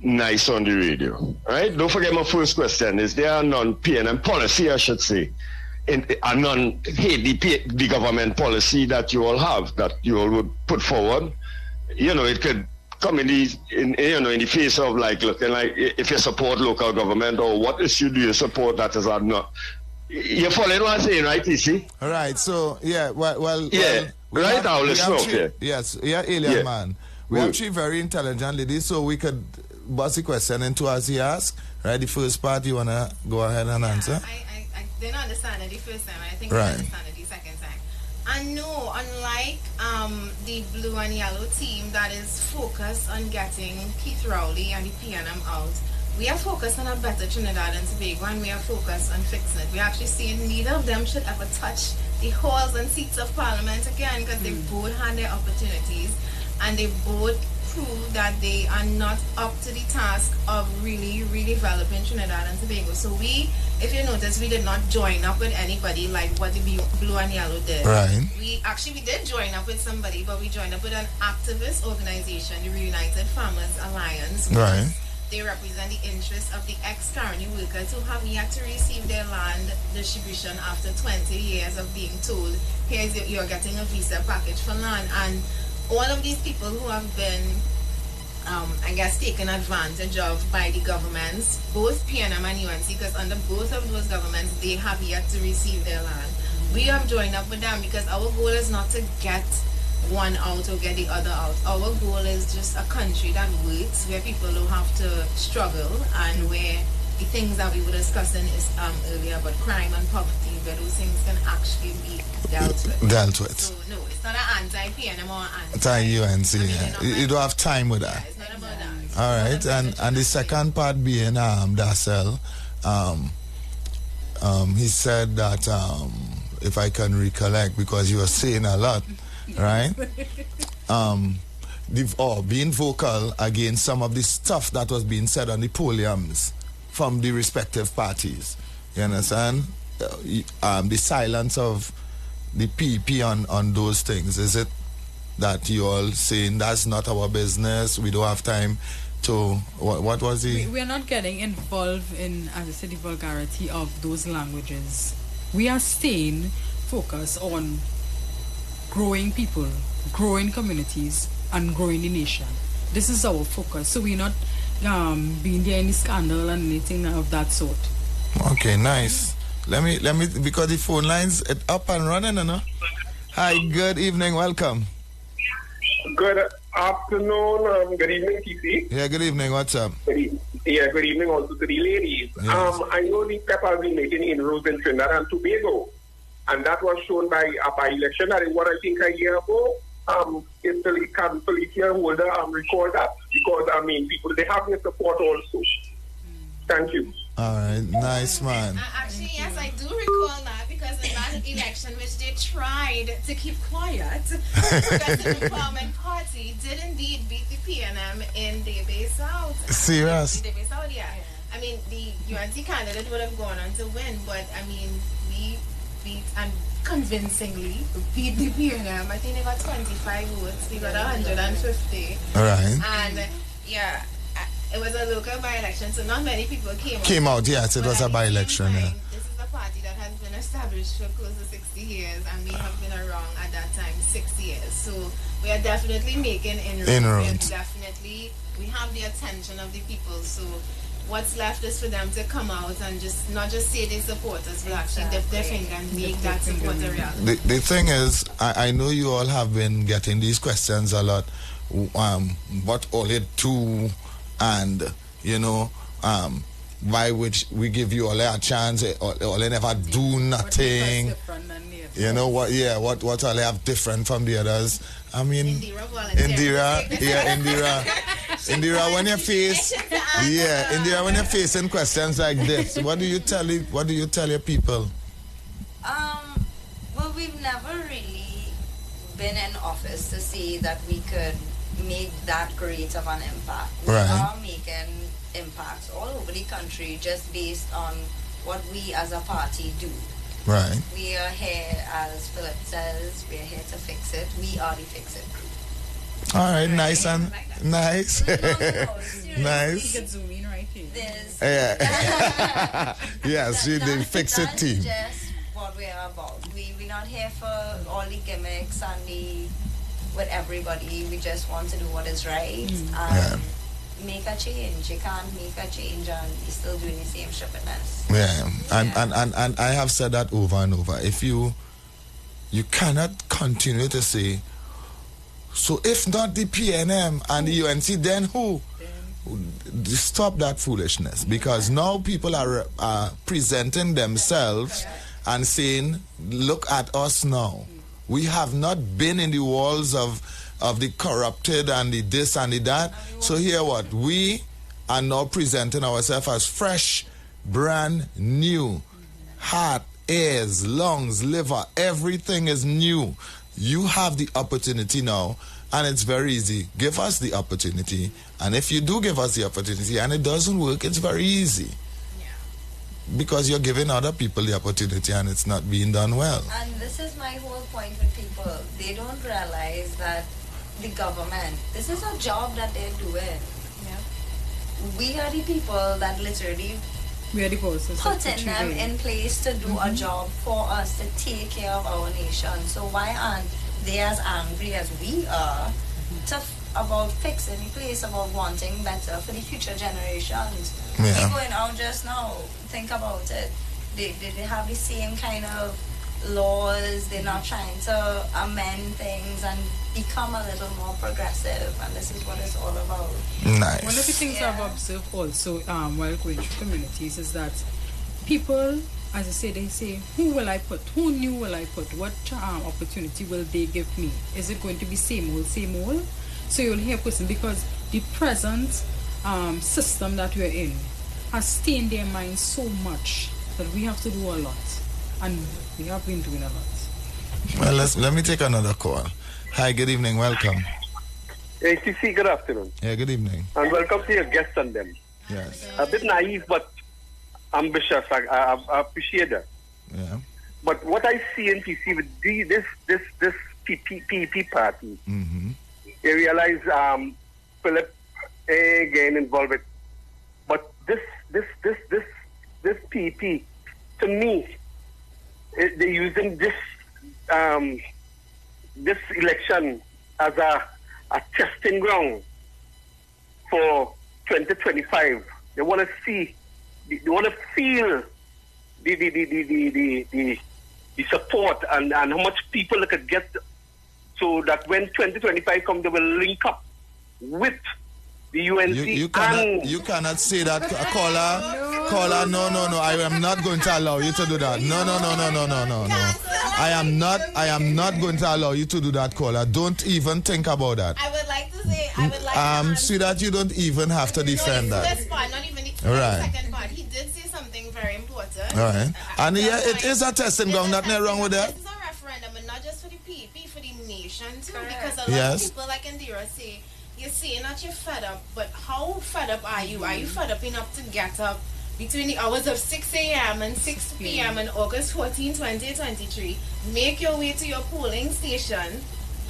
nice on the radio, right? Don't forget my first question. Is there a non-PNM policy, I should say, a the government policy that you all have, that you all would put forward? It could come in the face of looking like if you support local government, or what issue do you support that is not. You're following what I'm saying, right, TC? All right, so, yeah, right, I'll listen up here. Yes, alien man. We have three very intelligent ladies, so we could bust the question into as he asked. Right, the first part, you want to go ahead and answer? I didn't understand it the first time. I think right. I understand it the second time. And no, unlike the blue and yellow team that is focused on getting Keith Rowley and the PNM out, we are focused on a better Trinidad and Tobago, and we are focused on fixing it. We actually see neither of them should ever touch the halls and seats of parliament again, because they both had their opportunities and they both prove that they are not up to the task of really redeveloping Trinidad and Tobago. So we, if you notice, we did not join up with anybody like what the blue and yellow did. Right. We did join up with somebody, but we joined up with an activist organization, the Reunited Farmers Alliance. Right. They represent the interests of the ex-colony workers who have yet to receive their land distribution after 20 years of being told, you're getting a visa package for land. And all of these people who have been, taken advantage of by the governments, both PNM and UNC, because under both of those governments, they have yet to receive their land. We have joined up with them because our goal is not to get one out or get the other out. Our goal is just a country that works, where people don't have to struggle, and where the things that we were discussing is earlier about crime and poverty, where those things can actually be dealt with. So no, it's not an anti-PNM or anti-UNC. You don't have time with that. Yeah, it's not about that. All right, and the second part being Darcel, he said that if I can recollect, because you were saying a lot, right? Being vocal against some of the stuff that was being said on the podiums from the respective parties. You understand? The silence of the PP on those things. Is it that you all saying that's not our business, we don't have time to, what was he? We are not getting involved in, as I said, the vulgarity of those languages. We are staying focused on growing people, growing communities, and growing the nation. This is our focus. So we're not been there any scandal and anything of that sort. Okay, nice. Let me because the phone lines up and running, you know. Hi, good evening, welcome. Good afternoon, good evening, TC. Yeah, good evening, what's up? Good evening also to the ladies. Yes. I know the PEP has been making inroads in Trinidad and Tobago, and that was shown by a by-election that is what I think a year ago. If the Felicia Holder recall that, because, people, they have your support also. Thank you. All right, nice man. Actually, yes, I do recall that because in that election, which they tried to keep quiet, the Progressive Empowerment Party did indeed beat the PNM in Debe South. Serious? Debe South, yeah. I mean, the UNC candidate would have gone on to win, but I mean, we beat and convincingly beat the PNM. I think they got 25 votes. We got 150. All right. And yeah. It was a local by-election, so not many people came out. Yes, it was a by-election. Yeah. This is a party that has been established for close to 60 years, and we have been around at that time 6 years. So we are definitely making inroads. We have the attention of the people. So what's left is for them to come out and just not just say they support us, but actually dip their finger and make that support a reality. The thing is, I know you all have been getting these questions a lot. What all it do? And by which we give you all a chance, or they never do nothing. You know what? Yeah, what all they have different from the others. I mean, Indira, when you're facing questions like this, what do you tell your people? Well, we've never really been in office to see that we could make that great of an impact. We are making impacts all over the country just based on what we as a party do. Right. We are here, as Philip says, we are here to fix it. We are the Fix It group. All right, nice and nice. Nice. You can zoom in right here. Yeah. Yes, the Fix It team. That's just what we are about. We're not here for all the gimmicks and the with everybody. We just want to do what is right and make a change. You can't make a change and you're still doing the same stupidness. Yeah. And I have said that over and over. If you cannot continue to say, so if not the PNM and the UNC, then who? Stop that foolishness, because now people are presenting themselves and saying, look at us now. We have not been in the walls of the corrupted and the this and the that. So here what? We are now presenting ourselves as fresh, brand new. Heart, ears, lungs, liver, everything is new. You have the opportunity now, and it's very easy. Give us the opportunity. And if you do give us the opportunity and it doesn't work, it's very easy. Because you're giving other people the opportunity and it's not being done well. And this is my whole point with people. They don't realize that the government, this is a job that they're doing. Yeah. We are the people that literally putting them in place to do a job for us, to take care of our nation. So why aren't they as angry as we are about fixing the place, about wanting better for the future generations? They're going out just now. Think about it. They have the same kind of laws. They're not trying to amend things and become a little more progressive. And this is what it's all about. Nice. One of the things I've observed also while going through communities is that people, as I say, they say, who will I put? Who new will I put? What opportunity will they give me? Is it going to be same old, same old? So you'll hear a person, because the present system that we're in has stained their minds so much that we have to do a lot, and we have been doing a lot. Well, let me take another call. Hi, good evening, welcome. Hey, TC, good afternoon. Yeah, good evening. And welcome to your guests and them. Yes. A bit naive, but ambitious. I appreciate that. Yeah. But what I see in TC with this PP party, I realize Philip again involved with, but this PP, to me, they're using this election as a testing ground for 2025. They want to see, they want to feel the support and how much people they could get, so that when 2025 comes, they will link up with the UNC. You cannot say that, caller. No. I am not going to allow you to do that. No. I am not going to allow you to do that, caller. Don't even think about that. I would like to say, see that you don't even have to defend that. This part, not even the second part. He did say something very important. All right. And yeah, it is a testing ground. Nothing wrong with that. This is a referendum, and not just for the PEP, for the nation too. Because a lot of people, like Indira say, you're saying that you're fed up, but how fed up are you? Are you fed up enough to get up between the hours of 6 a.m. and 6 p.m. on August 14, 2023, make your way to your polling station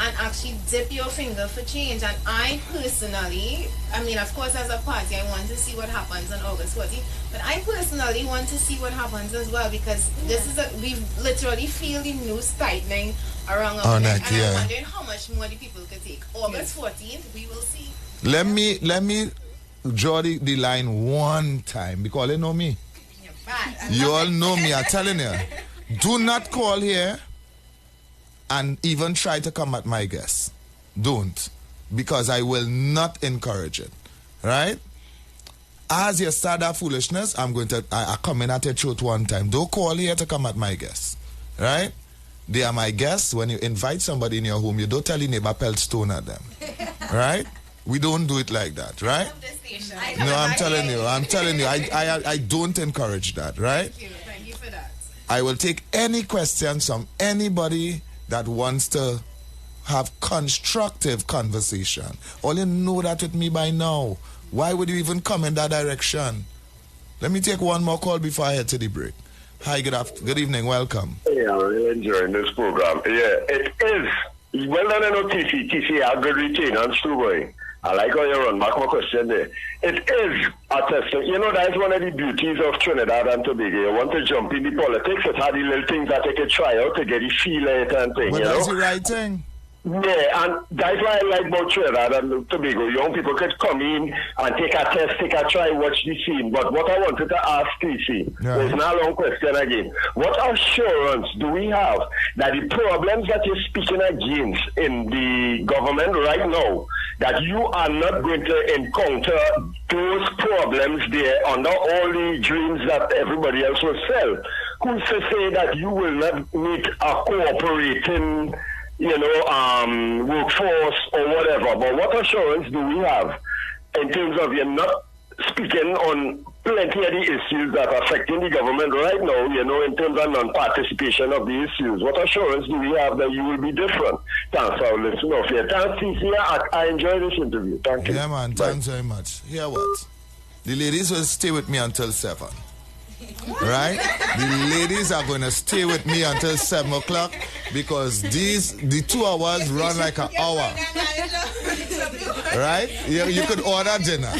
and actually dip your finger for change? And I personally, of course as a party, I want to see what happens on August 14th, but I personally want to see what happens as well, because we literally feel the news tightening around our neck, and I'm wondering how much more the people could take. August 14th, we will see. Let me draw the line one time, because you know me. You all know me, I'm telling you. Do not call here and even try to come at my guests. Don't. Because I will not encourage it. Right? As you start that foolishness, I come in at your throat one time. Don't call here to come at my guests. Right? They are my guests. When you invite somebody in your home, you don't tell your neighbor pelt stone at them. Right? We don't do it like that, right? No, I'm telling you. I don't encourage that, right? Thank you for that. I will take any questions from anybody that wants to have constructive conversation. All you know that with me by now. Why would you even come in that direction? Let me take one more call before I head to the break. Hi, good evening, welcome. Yeah, I'm really enjoying this program. Yeah, it is. Well done, TC, I good retain and boy. I like how you run back my question there. It is a testing. You know, that's one of the beauties of Trinidad and Tobago. You want to jump in the politics, it had the little things that they could try out to get the feel of it and thing, but that's the right thing. Yeah, and that's why I like about Trinidad and Tobago. Young people could come in and take a test, take a try, watch the scene. But what I wanted to ask TC, there's not a long question again. What assurance do we have that the problems that you're speaking against in the government right now, that you are not going to encounter those problems there under all the dreams that everybody else will sell? Who's to say that you will not meet a cooperating workforce or whatever? But what assurance do we have in terms of you're not speaking on plenty of the issues that are affecting the government right now, in terms of non-participation of the issues? What assurance do we have that you will be different? Thanks for listening. Thanks, CC. I enjoy this interview. Thank you. Yeah, man. Bye. Thanks very much. Hear what? The ladies will stay with me until 7. Right? The ladies are going to stay with me until 7 o'clock, because the 2 hours run like an hour. Right? You could order dinner.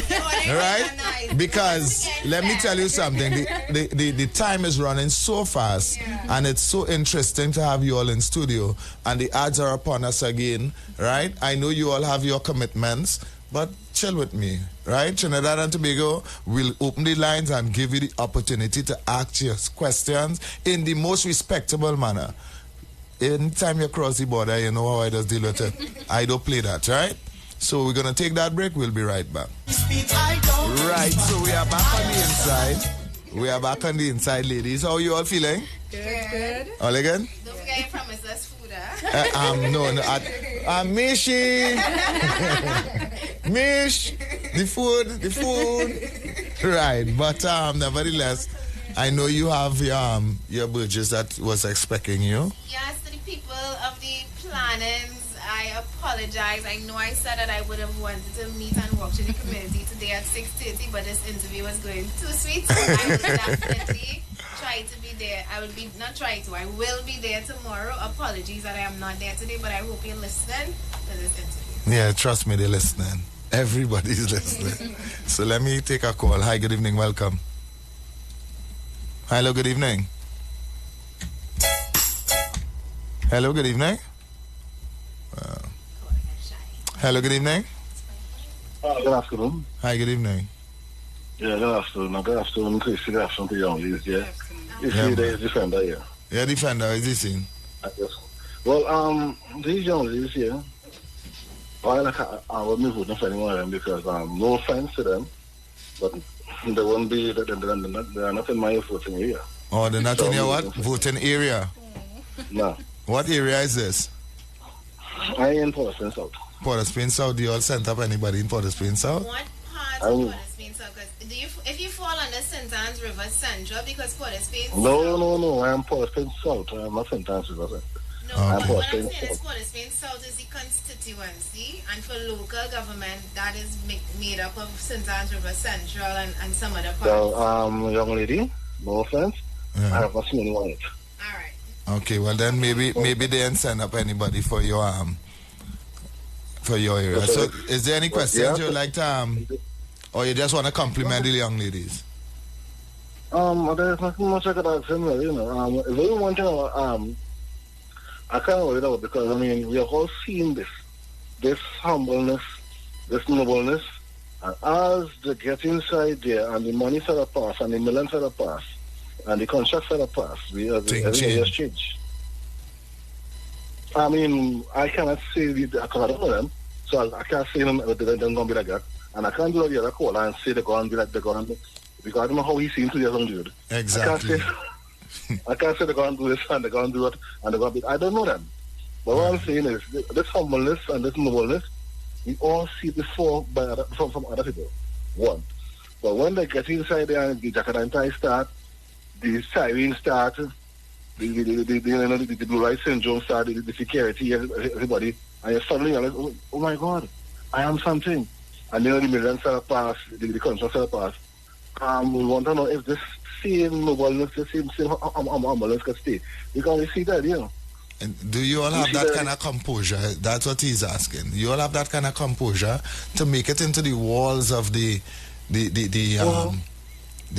Right? Because let me tell you something. The time is running so fast, and it's so interesting to have you all in studio, and the ads are upon us again. Right? I know you all have your commitments, but chill with me, right? Trinidad and Tobago will open the lines and give you the opportunity to ask your questions in the most respectable manner. Anytime you cross the border, you know how I just deal with it. I don't play that, right? So we're going to take that break. We'll be right back. Right, so we are back on the inside. We are back on the inside, ladies. How are you all feeling? Good. All again? Don't forget you promised us food, Mishi. Mish, the food. Right, but nevertheless, I know you have your Burgess that was expecting you. Yes, to the people of the plannings, I apologize. I know I said that I would have wanted to meet and walk through the community today at 6:30, but this interview was going too sweet. So I will definitely try to be there. I will be there tomorrow. Apologies that I am not there today, but I hope you're listening to this interview. Yeah, trust me, they're listening. Everybody's listening. So let me take a call. Hi, good evening, welcome. Hello, good evening. Hello, good evening. Hello, good evening. Good afternoon. Hi, good evening. Yeah, good afternoon. Good afternoon, Chris. Good afternoon to young ladies, yeah. You Yeah, see, there man. is Defender here. Yeah, Defender, is this in? Yes. Well, these young ladies here, while I wouldn't vote for anyone of them because, no offense to them, but they won't be, they're not in my voting area. Oh, they're not So in your I'm what? Voting area. No. What area is this? I ain't in Port of Spain South. Port of Spain South. Do you all send up anybody in Port of Spain South? What part of Port of Spain South? Because if you fall under St. Anne's River Central, because Port of Spain South. No. I am Port of Spain South. I am not St. Anne's River Central. No, I'm but Port what of I'm Spain saying is South. Port of Spain South is the constituency, and for local government, that is made up of St. Anne's River Central and some other parts. So, young lady, no offense, Yeah. I have not seen anyone yet. All right. Okay, well then maybe they didn't send up anybody for your area. So is there any questions you'd like to or you just want to compliment the young ladies? There's nothing much I could ask him, you know. If only one thing, I can't worry about because, I mean, we have all seen this humbleness, this nobleness, and as they get inside there and the money side of pass and the million side of pass and the contract side of pass, everything has changed. I mean, I cannot say because I don't know them, so I can't say them, they're going to be like that. And I can't do the other call and say they're going to be like they're going to, because I don't know how he seems to be as young dude. Exactly. I can't say they're going to do this and they're going to do it and they're going to be, I don't know them. But what I'm saying is, this humbleness and this nobleness, we all see before from other people. One. But when they get inside there and the jacket and tie start, the siren start, the blue light syndrome start, the security, everybody, and you're suddenly you're like, oh my God, I am something. And then the million start pass, the contract start pass. We want to know if this same nobleness, the same humbleness can stay. Because we see that, you know. And do you all have that kind of composure? That's what he's asking. You all have that kind of composure to make it into the walls of the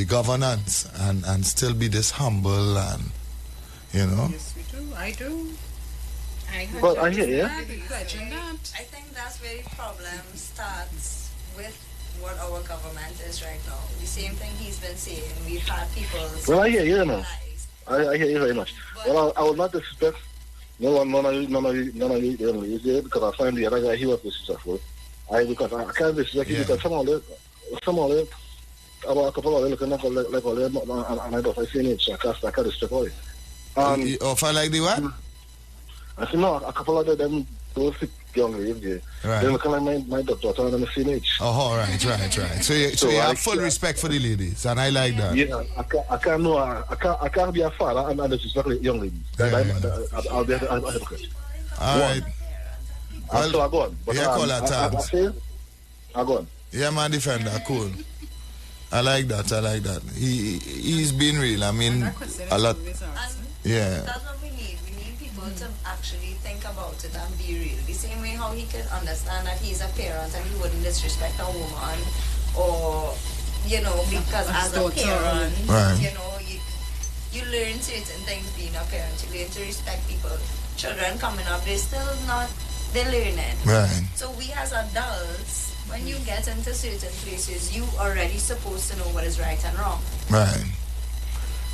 governance and still be this humble and, you know? Yes, we do. I do. But I hear you. I think that's where the problem starts with what our government is right now. The same thing he's been saying. We've had people. Well, I hear you, know. I hear you very much. Well, I would not expect none of you is there because I find the other guy he was disrespectful. Because I can't disrespect you because some of them about a couple of them looking like all them and I don't see it, so I can't respect all it. You offer like the what? I said no, a couple of them those young ladies there. Right. They're looking like my daughter and I'm the same age. Oh, all right. So you have full respect for the ladies, and I like that. Yeah, I can't be a father and disrespect young ladies. I'll be a hypocrite. All right. Well, so I go on. But, call that times. I go on. Yeah, man, Defender, cool. I like that. He's been real. I mean, a lot. Yeah. That's what we need. We need people to actually think about it and be real. The same way how he can understand that he's a parent and he wouldn't disrespect a woman or, you know, because as a parent, right. you know, you learn certain things being a parent. You learn to respect people. Children coming up, they're learning. Right. So we as adults, when you get into certain places, you already supposed to know what is right and wrong. Right.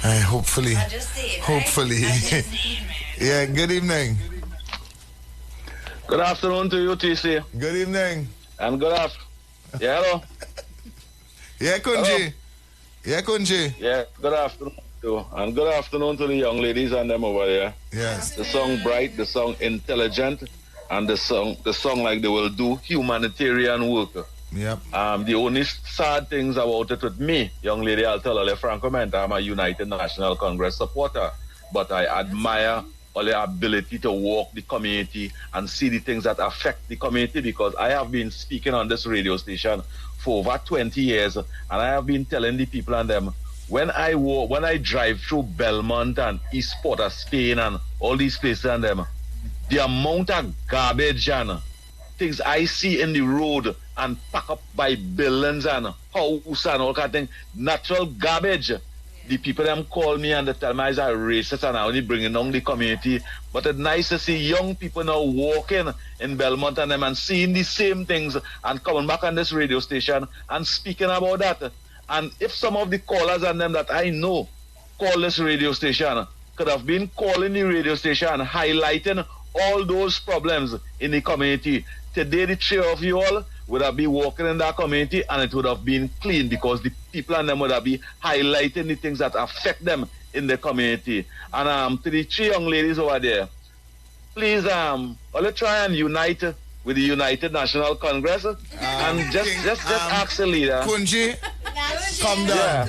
Hopefully. I just did, right? Hopefully. Yeah, good evening. Good afternoon to you, TC. Good evening. And good afternoon. Yeah, hello. Yeah, Kunji. Yeah, Kunji. Yeah, good afternoon to you. And good afternoon to the young ladies and them over there. Yes. The song bright, the song intelligent, and the song like they will do humanitarian work. Yep. The only sad things about it with me, young lady, I'll tell her frankly, I'm a United National Congress supporter, but I admire all the ability to walk the community and see the things that affect the community, because I have been speaking on this radio station for over 20 years, and I have been telling the people and them, when I drive through Belmont and East Port of Spain and all these places and them, the amount of garbage and things I see in the road and pack up by buildings and house and all kind of thing, natural garbage. the people them call me and they tell me I'm a racist and I only bringing down the community. But it's nice to see young people now walking in Belmont and them and seeing the same things and coming back on this radio station and speaking about that. And if some of the callers and them that I know call this radio station could have been calling the radio station and highlighting all those problems in the community, today the three of you all would have been walking in that community and it would have been clean because the people and them would have been highlighting the things that affect them in the community. And to the three young ladies over there, please let's try and unite with the United National Congress and just ask the leader. Kunji, come down. Yeah.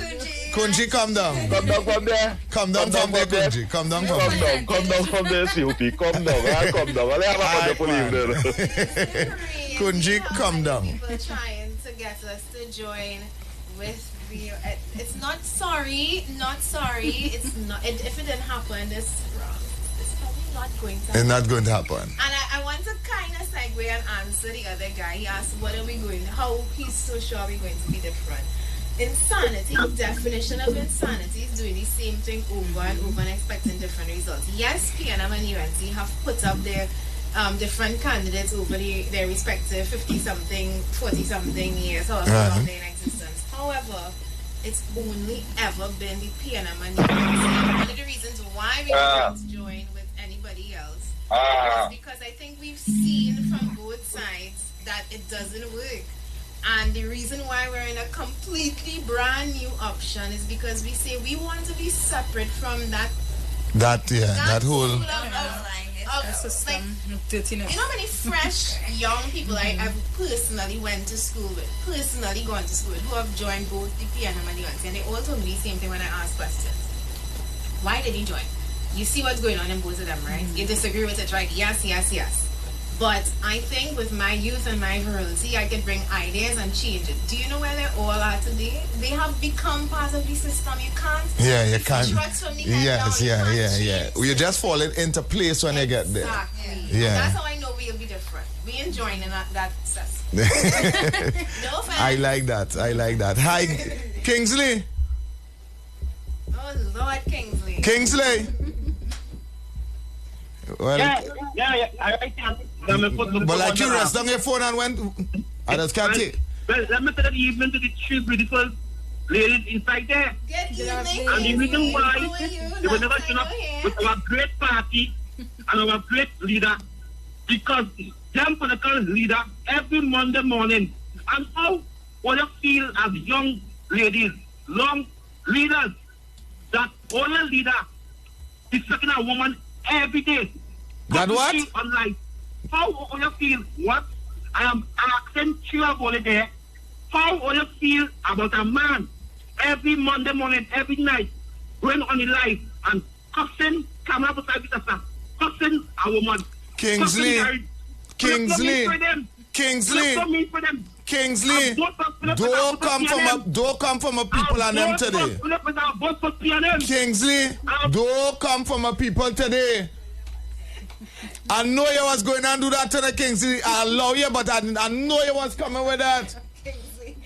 Kunji, come down. Come down from there. Come down from there, Kunji. Come down from there. Come down from there, COP. Come down. Come down. I'll have a wonderful evening. Kunji, come down. People trying to get us to join with the. It's not sorry. It's not. If it didn't happen, it's wrong. It's probably not going to happen. It's not going to happen. And I want to kind of segue and answer the other guy. He asked, what are we going, how he's so sure we're going to be different. Insanity, definition of insanity is doing the same thing over and over and expecting different results. Yes, PNM and UNC have put up their different candidates over their respective 50-something, 40-something years, however long they're in existence. However, it's only ever been the PNM and UNC. One of the reasons why we can't join with anybody else is because I think we've seen from both sides that it doesn't work. And the reason why we're in a completely brand new option is because we say we want to be separate from that whole system. Like, you know how many fresh young people I've personally went to school with, personally gone to school with, who have joined both the PNM and the UNC, and they all told me the same thing when I asked questions. Why did he join? You see what's going on in both of them, right? You disagree with it, right? Yes. But I think with my youth and my virility, I could bring ideas and change it. Do you know where they all are today? They have become part of the system. You can't. Yeah, you can't. Yes, You just fall into place when you get there. Exactly. Yeah. That's how I know we'll be different. We enjoying that system. No offense. I like that. Hi, Kingsley. Oh, Lord, Kingsley. Kingsley. Well, I can. But like you rest on your phone and went, I just can't take. Well, let me say good evening to the three beautiful ladies inside there. Good evening. And the reason why they were never turn up with our great party and our great leader, because them political leader every Monday morning. And how would you feel as young ladies, long leaders, that only leader is sucking a woman every day? That what? Online. How will you feel? What? I am asking you about it there. How will you feel about a man every Monday morning, every night, going on the live and cussing camera beside the cussing a woman? Kingsley, don't come from a people and them today. Kingsley, don't come from a people today. I know you was going to do that to the Kingsley. I allow you, but I know you was coming with that. Kingsley.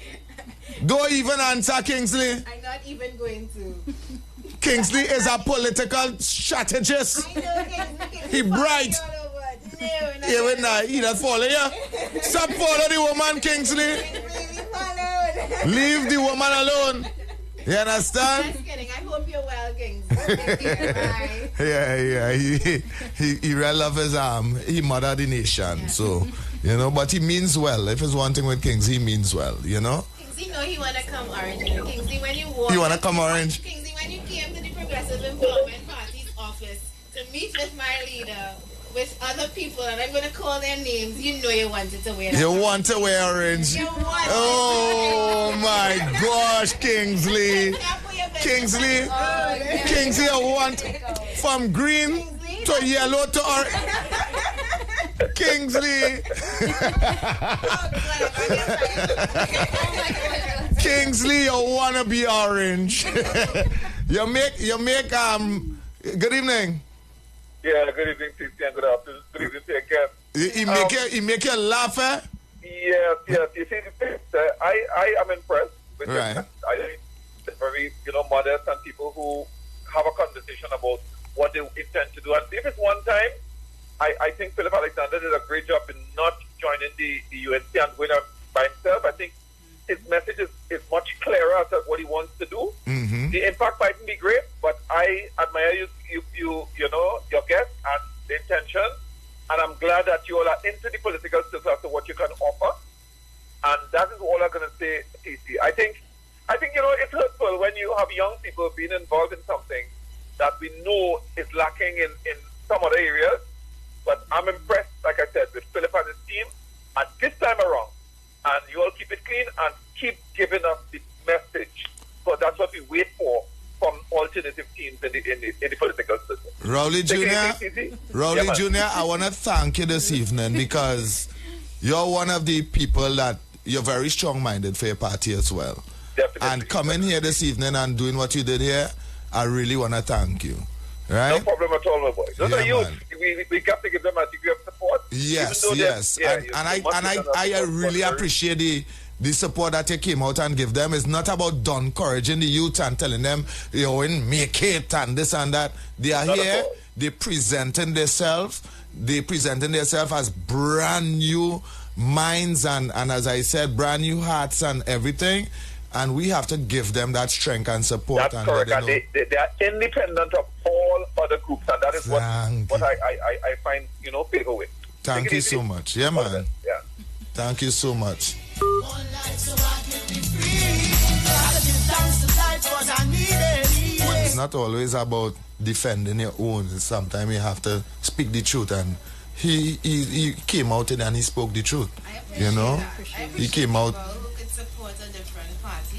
Don't even answer, Kingsley. I'm not even going to. Kingsley is a political strategist. I know Kingsley. He bright. He does follow you. Stop follow the woman, Kingsley. Leave the woman alone. You understand? Just kidding. I hope you're well, Kingsley. Yeah. He really loves his he mother the nation. So, but he means well. If it's one thing with Kingsley, he means well, Kingsley, no, he wanna come orange. Kingsley, when you walk. You wanna come orange? Kingsley, when you came to the Progressive Empowerment Party's office to meet with my leader, with other people, and I'm gonna call their names, you know you wanted to wear. You want to wear orange? Oh my gosh, Kingsley! Kingsley, I want from green to yellow to orange. Kingsley. Kingsley, you wanna be orange? you make good evening. Yeah, good evening, Titi, and good afternoon. Good evening, take care. He make you laugh, eh? Yes. You see, the thing, I am impressed with right. very, modest and people who have a conversation about what they intend to do. And if it's one time, I think Philip Alexander did a great job in not joining the UNC and going out by himself. I think his message is much clearer as to what he wants to do. Mm-hmm. The impact mightn't be great, but I admire you your guest and the intention. And I'm glad that you all are into the political system as to what you can offer. And that is all I'm going to say, TC. I think it's hurtful when you have young people being involved in something that we know is lacking in some other areas. But I'm impressed, like I said, with Philip and his team. And this time around, and you all keep it clean and keep giving us the message. Because that's what we wait for from alternative teams in the political system. Rowley Jr., I want to thank you this evening because you're one of the people that you're very strong-minded for your party as well. Definitely. And coming here this evening and doing what you did here, I really want to thank you. Right? No problem at all, my boy. Those are youth. We got to give them a degree of support. Yes. I really appreciate the support that you came out and give them. It's not about encouraging the youth and telling them, make it and this and that. They are here. They're presenting themselves. As brand new minds and as I said, brand new hearts and everything. And we have to give them that strength and support. That's correct. And they are independent of all other groups. And that is what I find, bigger with. Thank you so much. Yeah, man. Yeah. Thank you so much. It's not always about defending your own. Sometimes you have to speak the truth. And he came out and he spoke the truth. He came out.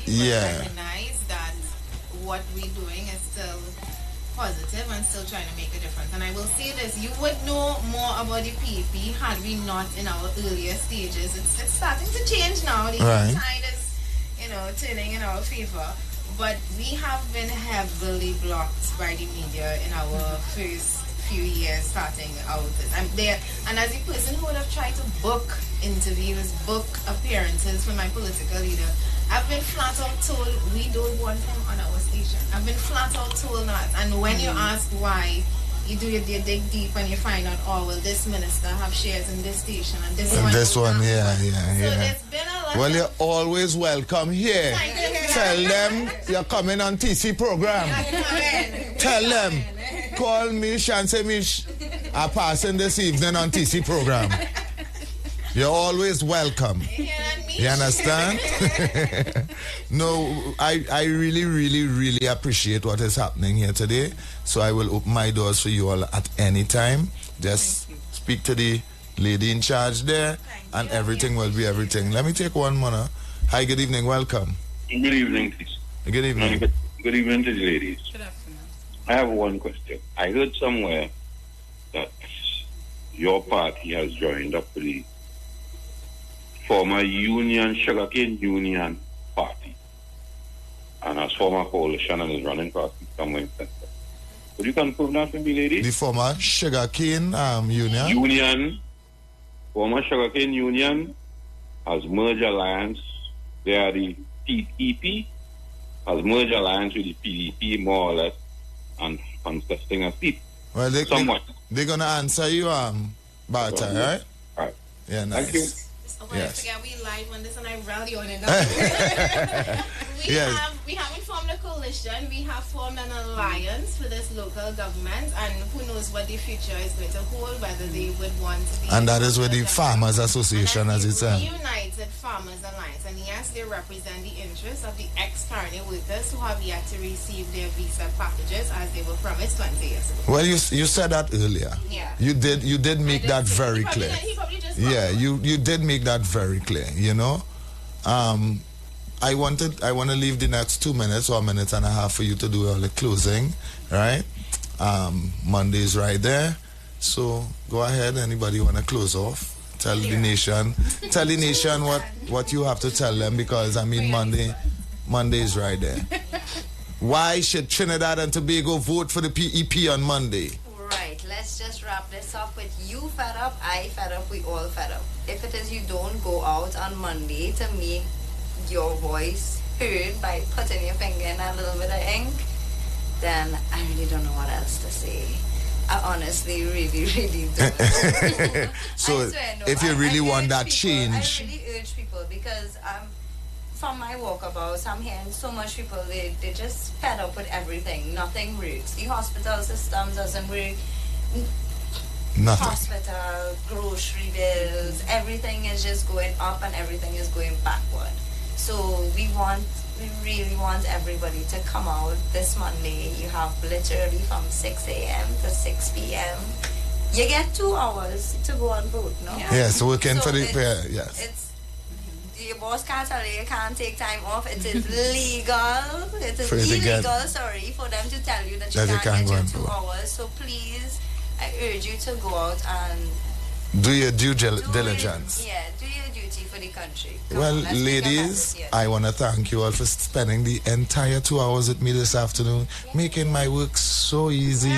Recognize that what we're doing is still positive and still trying to make a difference. And I will say this, you would know more about the PEP had we not in our earlier stages. It's starting to change now. The tide is, turning in our favor. But we have been heavily blocked by the media in our first few years starting out. And as a person who would have tried to book interviews, book appearances for my political leader, I've been flat out told we don't want him on our station. I've been flat out told that. And when you ask why, you dig deep and you find out, this minister have shares in this station and this one. This one, yeah. So there's been a lot. Well, you're always welcome here. Tell them you're coming on TC program. Tell them. Call me, Shanse Mish. I'm passing this evening on TC program. You're always welcome. You understand? No, I really, really, really appreciate what is happening here today. So I will open my doors for you all at any time. Just speak to the lady in charge there and everything will be everything. Let me take one more. Hi, good evening. Welcome. Good evening, please. Good evening. Good evening to the ladies. Good afternoon. I have one question. I heard somewhere that your party has joined up with the former Sugarcane Union Party, and as former coalition and is running party somewhere in Central. Could you confirm that for me, ladies? The former Sugarcane Union? Former Sugarcane Union has merged alliance. They are the PEP, has merged alliance with the PDP more or less, and contesting a seat. Well, they're going to answer you, Barta, right? All right. Yeah, nice. Thank you. I forget we live on this and I rally on it. We haven't formed a coalition. We have formed an alliance for this local government, and who knows what the future is going to hold, whether they would want to be. And that is with the Farmers Association, as it's said. United Farmers Alliance, and yes, they represent the interests of the ex-pioneer workers who have yet to receive their visa packages as they were promised 20 years ago. Well, you said that earlier. Yeah. You did make that very clear. Yeah, you did make that very clear, I want to leave the next 2 minutes or a minute and a half for you to do all the closing, right? Monday's right there. So go ahead, anybody want to close off? Tell the nation what you have to tell them, because Monday is right there. Why should Trinidad and Tobago vote for the PEP on Monday? Right, let's just wrap this up with you fed up, I fed up, we all fed up. If it is you don't go out on Monday to make your voice heard by putting your finger in a little bit of ink, then I really don't know what else to say. I honestly really, really don't. So swear, no, if you really want that people, change, I really urge people because from my walkabouts, I'm hearing so much people, they just fed up with everything. Nothing works. The hospital system doesn't work. nothing. Hospital, grocery bills, everything is just going up and everything is going backward. So we really want everybody to come out this Monday. You have literally from 6 a.m. to 6 p.m. You get 2 hours to go and vote, no? Yes, working So for the it's, it's your boss can't tell you can't take time off. It is legal. It is illegal, for them to tell you that you can't get your 2 hours. So please, I urge you to go out and do your due diligence. Do your duty for the country. Well, ladies, I want to thank you all for spending the entire 2 hours with me this afternoon, making my work so easy.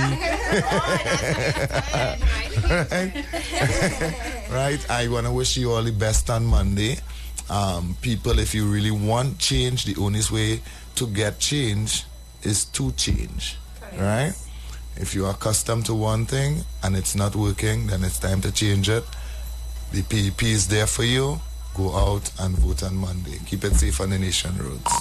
Right? I want to wish you all the best on Monday. People, if you really want change, the only way to get change is to change. Right? If you are accustomed to one thing and it's not working, then it's time to change it. The PEP is there for you. Go out and vote on Monday. Keep it safe on the nation roads.